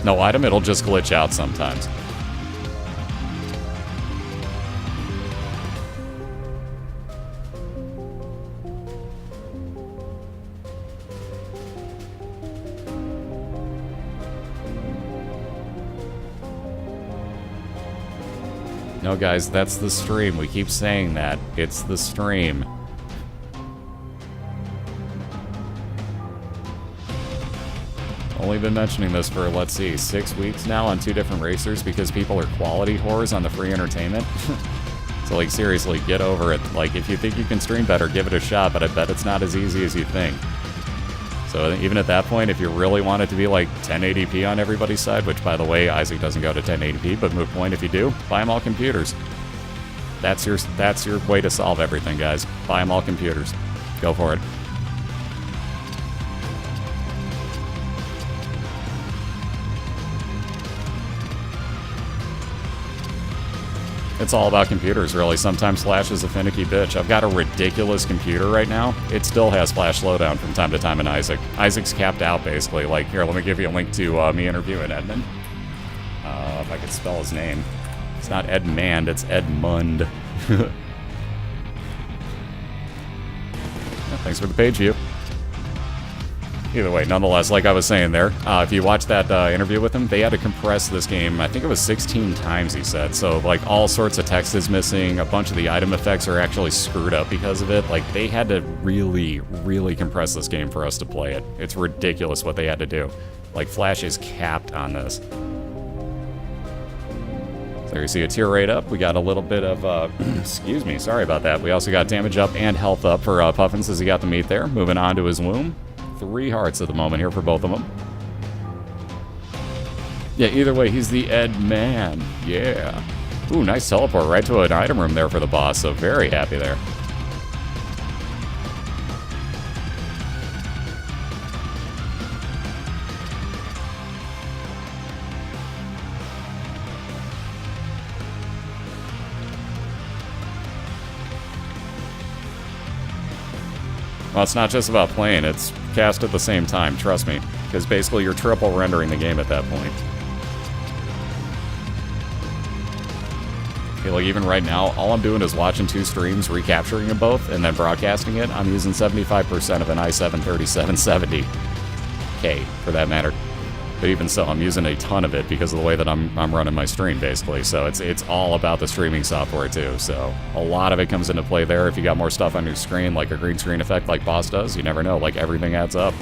No item, it'll just glitch out sometimes. No, guys, that's the stream. We keep saying that. It's the stream. Only been mentioning this for, let's see, 6 weeks now on 2 different racers because people are quality whores on the free entertainment. So, like, seriously, get over it. Like, if you think you can stream better, give it a shot, but I bet it's not as easy as you think. So even at that point, if you really want it to be like 1080p on everybody's side, which, by the way, Isaac doesn't go to 1080p, but moot point if you do, buy them all computers. That's your way to solve everything, guys. Buy them all computers. Go for it. It's all about computers, really. Sometimes Flash is a finicky bitch. I've got a ridiculous computer right now. It still has Flash slowdown from time to time in Isaac. Isaac's capped out, basically. Like, here, let me give you a link to me interviewing Edmund. If I could spell his name. It's not Edmund, it's Edmund. Yeah, thanks for the page view. Either way, nonetheless, like I was saying there, if you watch that interview with him, they had to compress this game, I think it was 16 times, he said. So, like, all sorts of text is missing, a bunch of the item effects are actually screwed up because of it. Like, they had to really, really compress this game for us to play it. It's ridiculous what they had to do. Like, Flash is capped on this. So there you see a tier rate up. We got a little bit of, excuse me, sorry about that. We also got damage up and health up for Puffins as he got the meat there. Moving on to his womb. 3 hearts at the moment here for both of them. Yeah, either way, he's the Ed Man. Yeah. Ooh, nice teleport right to an item room there for the boss, so very happy there. Well, it's not just about playing, it's cast at the same time, trust me. Because basically you're triple rendering the game at that point. Okay, like even right now, all I'm doing is watching 2 streams, recapturing them both, and then broadcasting it. I'm using 75% of an i7-3770K, for that matter. But even so, I'm using a ton of it because of the way that I'm running my stream, basically. So it's all about the streaming software, too. So a lot of it comes into play there. If you got more stuff on your screen, like a green screen effect like Boss does, you never know. Like, everything adds up.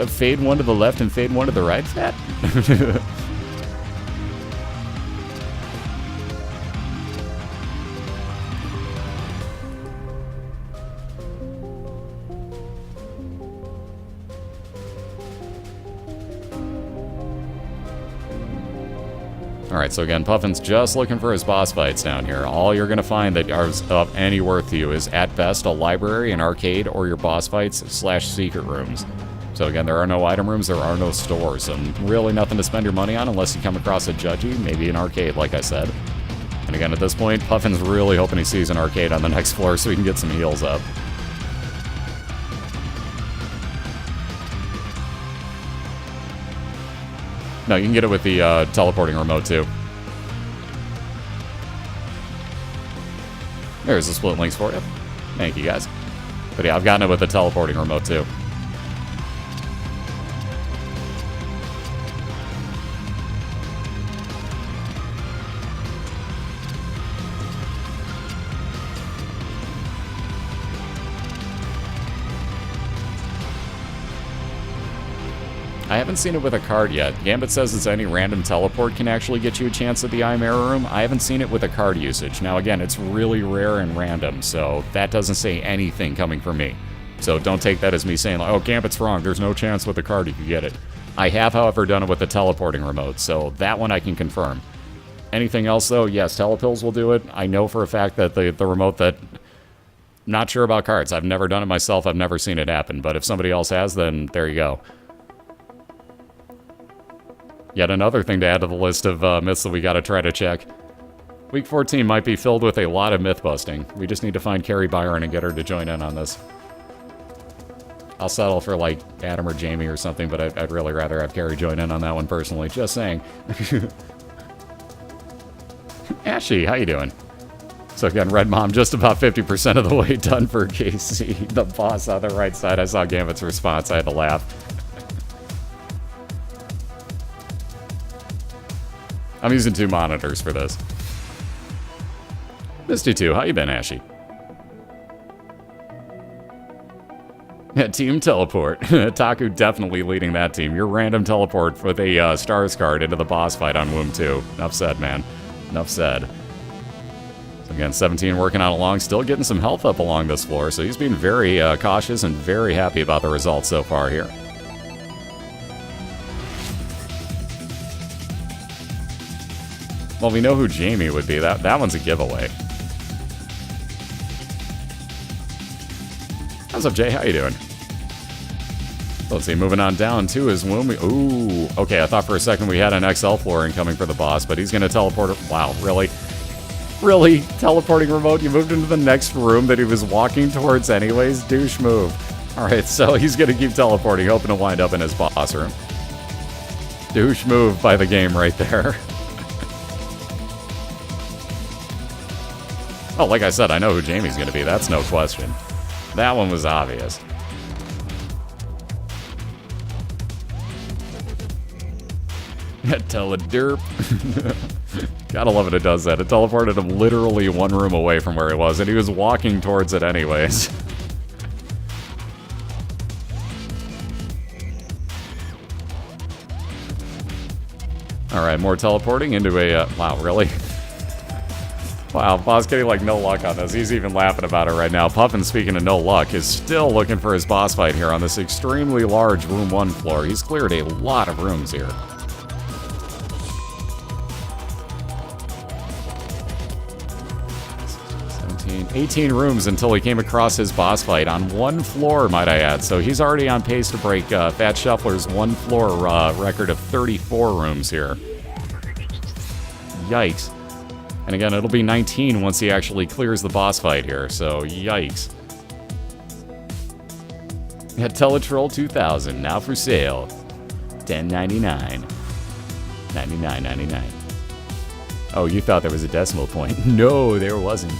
Fade one to the left and fade one to the right, Fat? Alright, so again, Puffin's just looking for his boss fights down here. All you're going to find that are of any worth to you is, at best, a library, an arcade, or your boss fights / secret rooms. So again, there are no item rooms, there are no stores, and really nothing to spend your money on unless you come across a judgy, maybe an arcade, like I said. And again, at this point, Puffin's really hoping he sees an arcade on the next floor so he can get some heals up. No, you can get it with the teleporting remote, too. There's the split links for you. Thank you, guys. But yeah, I've gotten it with the teleporting remote, too. I haven't seen it with a card yet. Gambit says it's any random teleport can actually get you a chance at the Mirror room. I haven't seen it with a card usage. Now again, it's really rare and random, so that doesn't say anything coming from me. So don't take that as me saying, like, oh, Gambit's wrong, there's no chance with the card you can get it. I have, however, done it with the teleporting remote, so that one I can confirm. Anything else, though, yes, Telepills will do it. I know for a fact that the remote that... Not sure about cards. I've never done it myself, I've never seen it happen, but if somebody else has, then there you go. Yet another thing to add to the list of myths that we gotta try to check. Week 14 might be filled with a lot of myth busting. We just need to find Carrie Byron and get her to join in on this. I'll settle for like Adam or Jamie or something, but I'd really rather have Carrie join in on that one personally. Just saying. Ashy, how you doing? So again, Red Mom just about 50% of the way done for KC. The boss on the right side. I saw Gambit's response. I had to laugh. I'm using 2 monitors for this. Misty2, how you been, Ashy? Yeah, team teleport. Taku definitely leading that team. Your random teleport with a stars card into the boss fight on Womb 2. Enough said, man. Enough said. So again, 17 working on along, still getting some health up along this floor, so he's being very cautious and very happy about the results so far here. Well, we know who Jamie would be. That one's a giveaway. What's up, Jay? How you doing? Let's see, moving on down to his Womb. Ooh, okay, I thought for a second we had an XL floor incoming for the boss, but he's going to teleport. Wow, really? Really? Teleporting remote? You moved into the next room that he was walking towards anyways? Douche move. Alright, so he's going to keep teleporting, hoping to wind up in his boss room. Douche move by the game right there. Oh, like I said, I know who Jamie's going to be. That's no question. That one was obvious. Telederp. Gotta love it, it does that. It teleported him literally 1 room away from where he was, and he was walking towards it anyways. Alright, more teleporting into a... wow, really? Wow, boss getting like no luck on this. He's even laughing about it right now. Puffin, speaking of no luck, is still looking for his boss fight here on this extremely large room 1 floor. He's cleared a lot of rooms here. 18 rooms until he came across his boss fight on 1 floor, might I add. So he's already on pace to break Fat Shuffler's 1 floor record of 34 rooms here. Yikes. And again, it'll be 19 once he actually clears the boss fight here, so yikes. We had Teletroll 2000, now for sale. $10.99. $99.99. Oh, you thought there was a decimal point. No, there wasn't.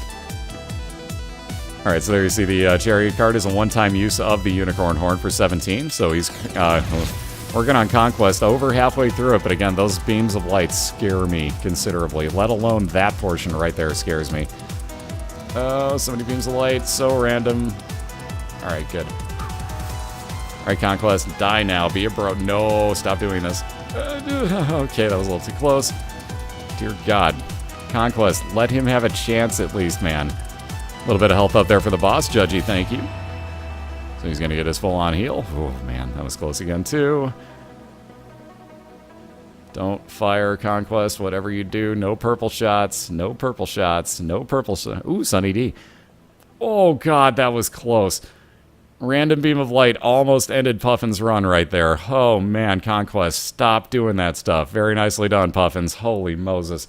Alright, so there you see the Chariot card is a one-time use of the Unicorn Horn for 17, so he's working on Conquest over halfway through it, but again, those beams of light scare me considerably, let alone that portion right there scares me. Oh, so many beams of light, so random. Alright, good. Alright, Conquest, die now, be a bro. No, stop doing this. Okay, that was a little too close. Dear God. Conquest, let him have a chance at least, man. A little bit of health up there for the boss, Judgy, thank you. So he's going to get his full-on heal. Oh, man, that was close again, too. Don't fire, Conquest, whatever you do. No purple shots, no purple shots, no purple shots. Ooh, Sunny D. Oh, God, that was close. Random beam of light almost ended Puffin's run right there. Oh, man, Conquest, stop doing that stuff. Very nicely done, Puffins. Holy Moses.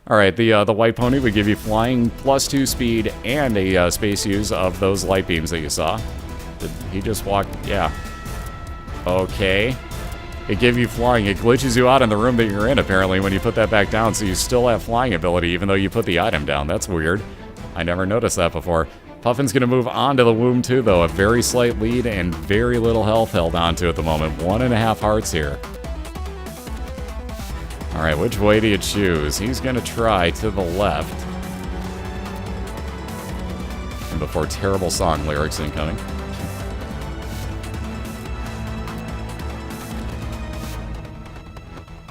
Alright, the white pony would give you flying +2 speed and a space use of those light beams that you saw. Did he just walk? Yeah. Okay. It gave you flying. It glitches you out in the room that you're in, apparently, when you put that back down, so you still have flying ability, even though you put the item down. That's weird. I never noticed that before. Puffin's going to move on to the Womb 2, though. A very slight lead and very little health held on to at the moment. 1.5 hearts here. Alright, which way do you choose? He's going to try to the left. And before terrible song lyrics incoming.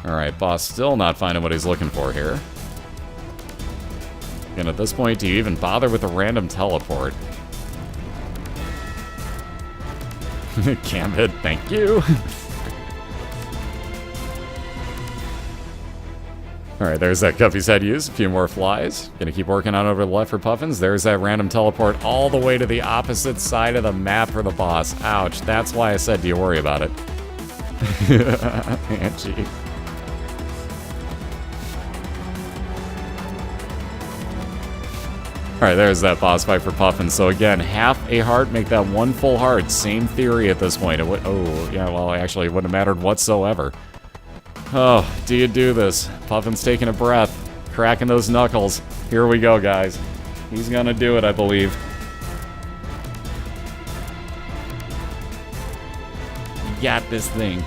Alright, boss still not finding what he's looking for here. And at this point, do you even bother with a random teleport? Gambit, thank you. Alright, there's that Guppy's head use. A few more flies. Gonna keep working on over the left for Puffins. There's that random teleport all the way to the opposite side of the map for the boss. Ouch. That's why I said, do you worry about it? Angie. Alright, there's that boss fight for Puffins. So again, half a heart, make that one full heart. Same theory at this point. It would, oh, yeah, well, actually, it wouldn't have mattered whatsoever. Oh, do you do this? Puffin's taking a breath, cracking those knuckles. Here we go, guys. He's gonna do it, I believe. You got this thing.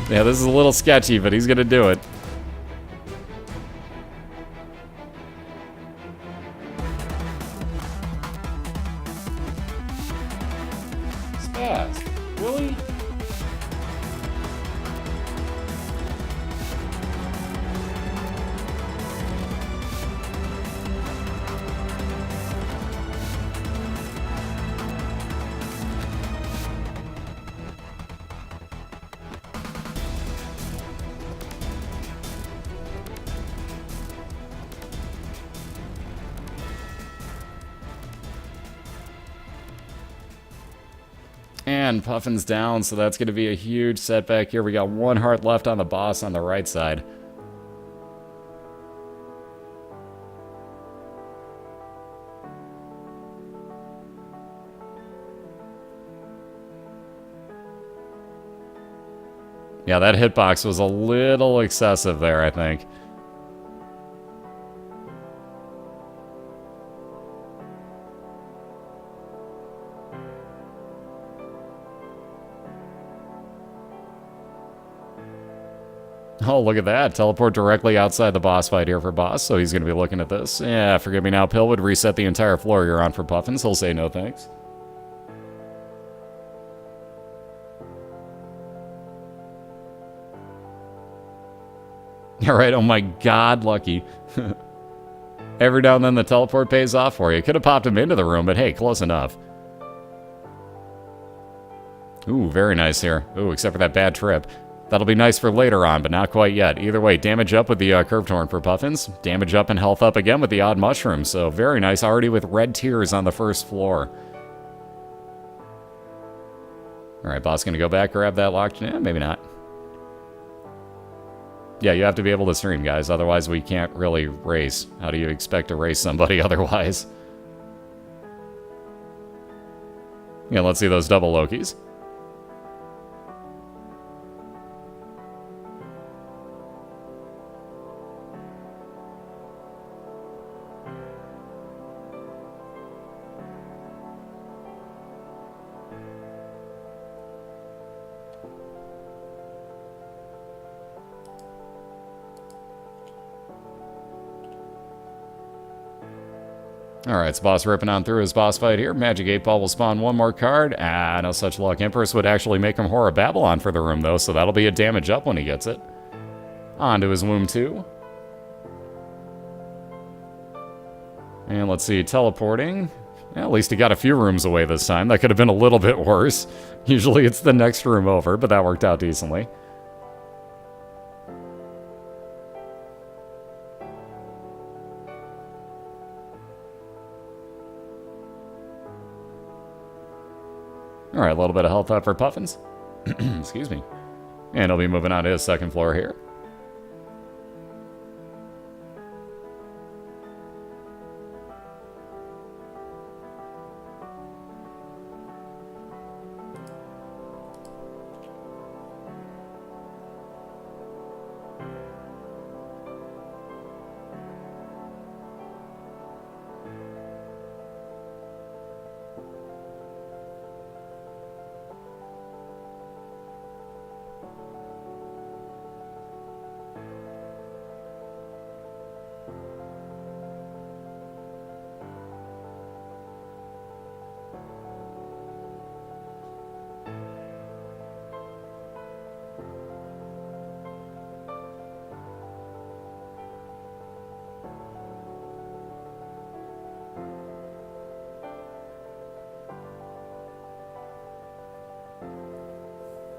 Yeah, this is a little sketchy, but he's gonna do it. Fast. Really? And Puffin's down, so that's going to be a huge setback here. We got one heart left on the boss on the right side. Yeah, that hitbox was a little excessive there, I think. Oh, look at that. Teleport directly outside the boss fight here for boss, so he's going to be looking at this. Yeah, forgive me now, Pill would reset the entire floor you're on for Puffins. He'll say no thanks. Alright, oh my god, Lucky. Every now and then the teleport pays off for you. Could have popped him into the room, but hey, close enough. Ooh, very nice here. Ooh, except for that bad trip. That'll be nice for later on, but not quite yet. Either way, damage up with the curved horn for Puffins. Damage up and health up again with the odd mushroom. So very nice, already with red tears on the first floor. Alright, boss gonna go back, grab that locked. Yeah, maybe not. Yeah, you have to be able to stream, guys. Otherwise, we can't really race. How do you expect to race somebody otherwise? Yeah, let's see those double Lokis. Alright, so boss ripping on through his boss fight here. Magic 8 Ball will spawn one more card. Ah, no such luck. Empress would actually make him Horror Babylon for the room, though, so that'll be a damage up when he gets it. On to his womb, too. And let's see, teleporting. Yeah, at least he got a few rooms away this time. That could have been a little bit worse. Usually it's the next room over, but that worked out decently. Alright, a little bit of health up for Puffins. Excuse me. And he'll be moving on to his second floor here.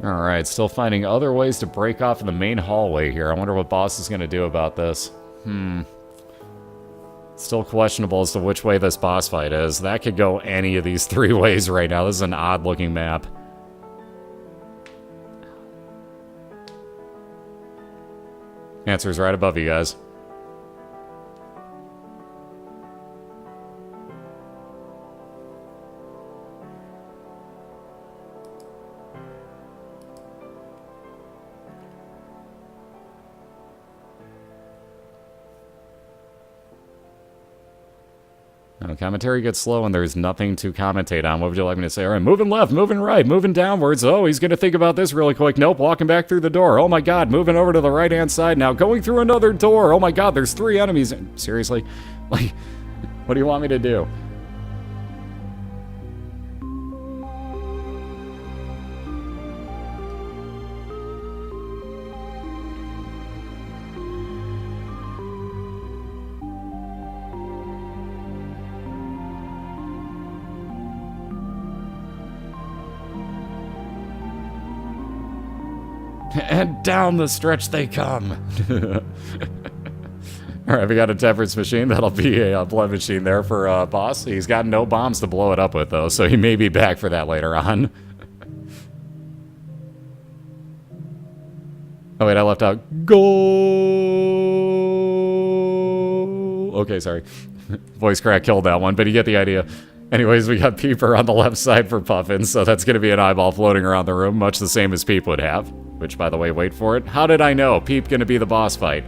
Alright, still finding other ways to break off in the main hallway here. I wonder what boss is going to do about this. Still questionable as to which way this boss fight is. That could go any of these three ways right now. This is an odd-looking map. Answer's right above you guys. Commentary gets slow and there's nothing to commentate on. What would you like me to say? All right, moving left, moving right, moving downwards. Oh, he's going to think about this really quick. Nope, walking back through the door. Oh my god, moving over to the right-hand side now. Going through another door. Oh my god, there's 3 enemies. Seriously? Like, what do you want me to do? And down the stretch they come. All right, we got a temperance machine. That'll be a blood machine there for Boss. He's got no bombs to blow it up with, though, so he may be back for that later on. Oh, wait, I left out goal. Okay, sorry. Voice crack killed that one, but you get the idea. Anyways, we got Peeper on the left side for Puffins, so that's going to be an eyeball floating around the room, much the same as Peep would have. Which, by the way, wait for it. How did I know? Peep going to be the boss fight.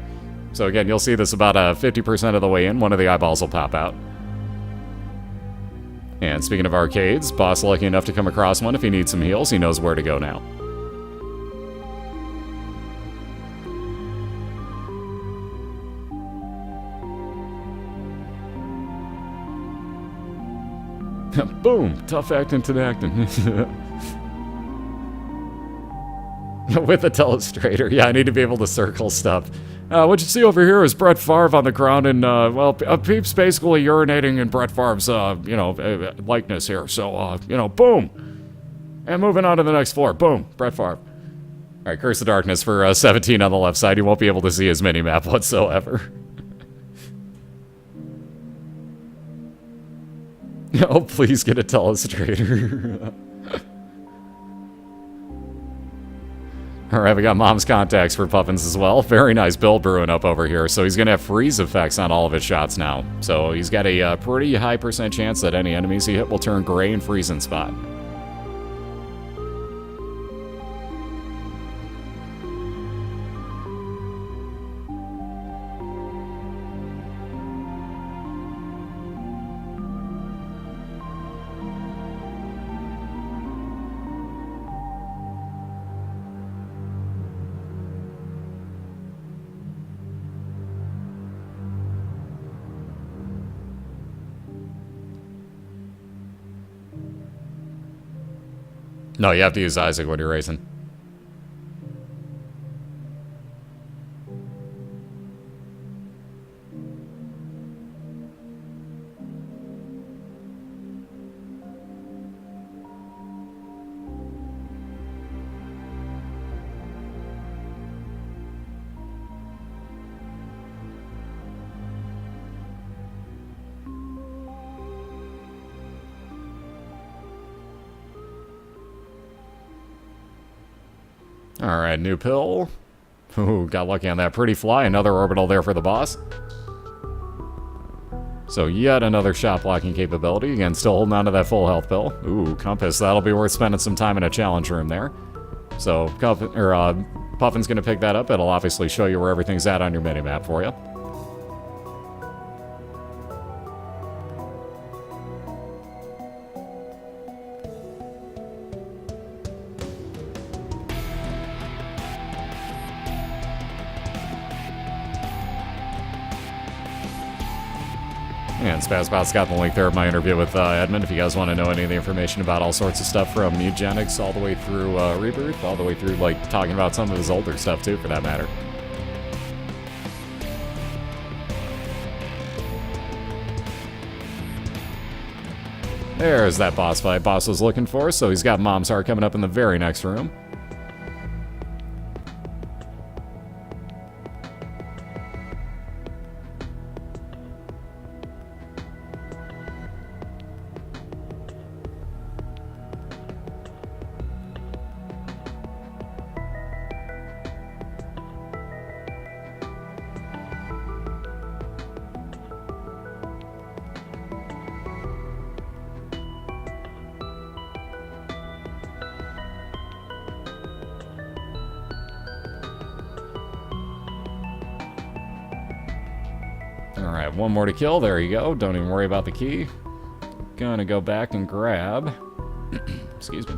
So again, you'll see this about 50% of the way in. One of the eyeballs will pop out. And speaking of arcades, Boss lucky enough to come across one. If he needs some heals, he knows where to go now. Boom! Tough acting to the acting. With a telestrator. Yeah, I need to be able to circle stuff. What you see over here is Brett Favre on the ground, and, well, Peep's basically urinating in Brett Favre's, likeness here. So, boom! And moving on to the next floor. Boom! Brett Favre. Alright, Curse of Darkness for 17 on the left side. You won't be able to see his mini-map whatsoever. Oh, please get a telestrator. Alright, we got Mom's contacts for Puffins as well. Very nice build brewing up over here. So he's going to have freeze effects on all of his shots now. So he's got a pretty high % chance that any enemies he hit will turn gray and freeze in spot. No, you have to use Isaac when you're racing. Alright, new pill. Ooh, got lucky on that pretty fly. Another orbital there for the boss. So yet another shot blocking capability. Again, still holding on to that full health pill. Ooh, compass. That'll be worth spending some time in a challenge room there. So Puffin's going to pick that up. It'll obviously show you where everything's at on your minimap for you. And Spazbot's got the link there of my interview with Edmund if you guys want to know any of the information about all sorts of stuff from eugenics all the way through Rebirth, all the way through, like, talking about some of his older stuff, too, for that matter. There's that boss fight Boss was looking for, so he's got Mom's Heart coming up in the very next room. Alright, one more to kill. There you go. Don't even worry about the key. Gonna go back and grab... Excuse me.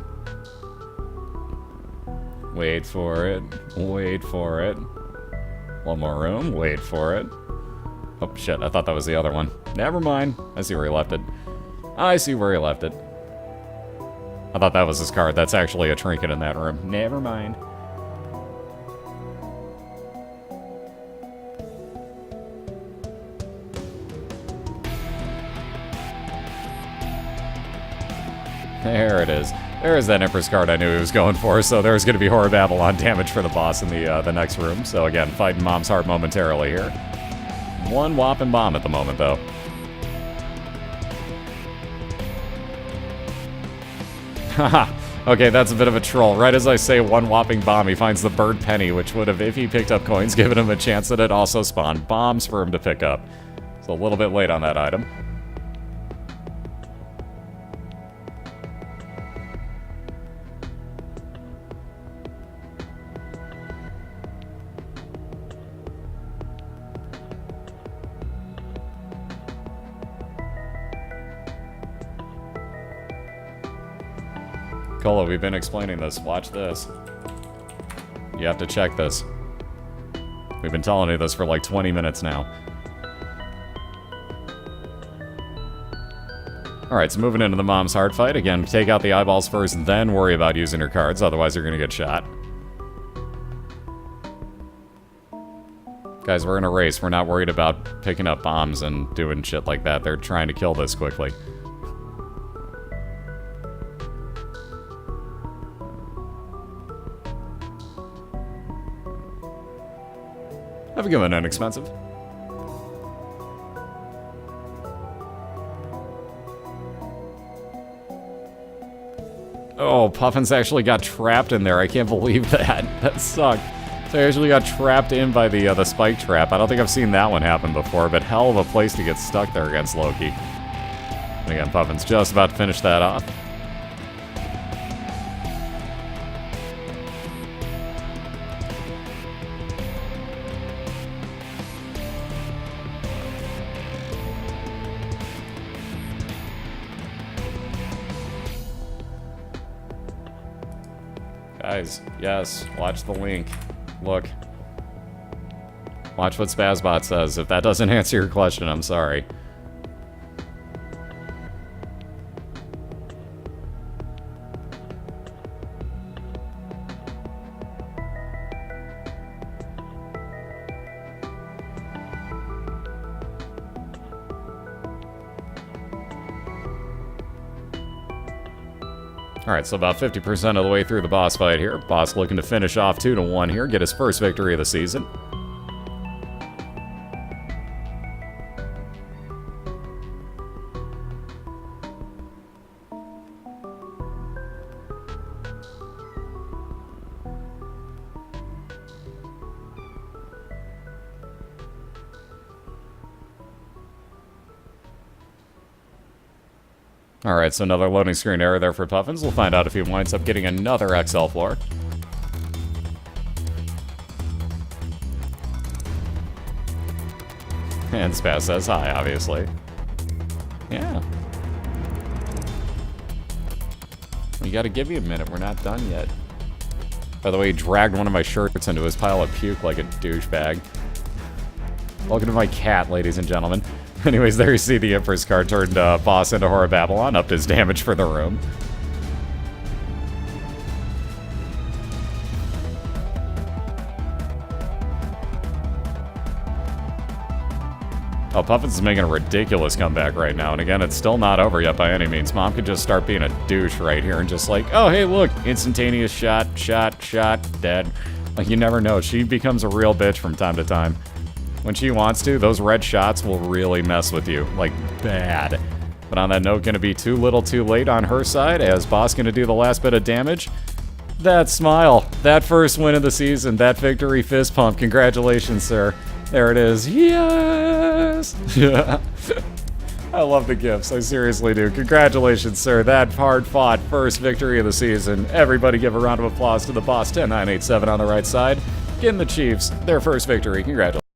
Wait for it. Wait for it. One more room. Wait for it. Oh, shit. I thought that was the other one. Never mind. I see where he left it. I see where he left it. I thought that was his card. That's actually a trinket in that room. Never mind. There it is. There's that Empress card I knew he was going for, so there's going to be Horror Babylon damage for the boss in the next room. So again, fighting Mom's heart momentarily here. One whopping bomb at the moment, though. Haha. Okay, that's a bit of a troll. Right as I say one whopping bomb, he finds the bird penny, which would have, if he picked up coins, given him a chance that it also spawned bombs for him to pick up. So a little bit late on that item. Cola, we've been explaining this. Watch this. You have to check this. We've been telling you this for like 20 minutes now. Alright, so moving into the Mom's Heart fight. Again, take out the eyeballs first, and then worry about using your cards, otherwise you're gonna get shot. Guys, we're in a race. We're not worried about picking up bombs and doing shit like that. They're trying to kill this quickly. Have a good one, inexpensive. Oh, Puffins actually got trapped in there. I can't believe that. That sucked. So I actually got trapped in by the spike trap. I don't think I've seen that one happen before, but hell of a place to get stuck there against Loki. And again, Puffins just about to finish that off. Guys, yes, watch the link. Look. Watch what Spazbot says. If that doesn't answer your question, I'm sorry. Alright, so about 50% of the way through the boss fight here. Boss looking to finish off 2-1 here, get his first victory of the season. Alright, so another loading screen error there for Puffins. We'll find out if he winds up getting another XL floor. And Spaz says hi, obviously. Yeah. We gotta give you a minute, we're not done yet. By the way, he dragged one of my shirts into his pile of puke like a douchebag. Welcome to my cat, ladies and gentlemen. Anyways, there you see the Empress card turned boss into Horror Babylon, upped his damage for the room. Oh, Puffins is making a ridiculous comeback right now, and again, it's still not over yet by any means. Mom could just start being a douche right here and just like, oh, hey, look, instantaneous shot, dead. Like, you never know. She becomes a real bitch from time to time. When she wants to, those red shots will really mess with you, like, bad. But on that note, gonna be too little too late on her side, as Boss gonna do the last bit of damage. That smile, that first win of the season, that victory fist pump, congratulations, sir. There it is, yes! Yeah. I love the gifts, I seriously do. Congratulations, sir, that hard-fought first victory of the season. Everybody give a round of applause to the Boss10987 on the right side. Getting the Chiefs their first victory, congratulations.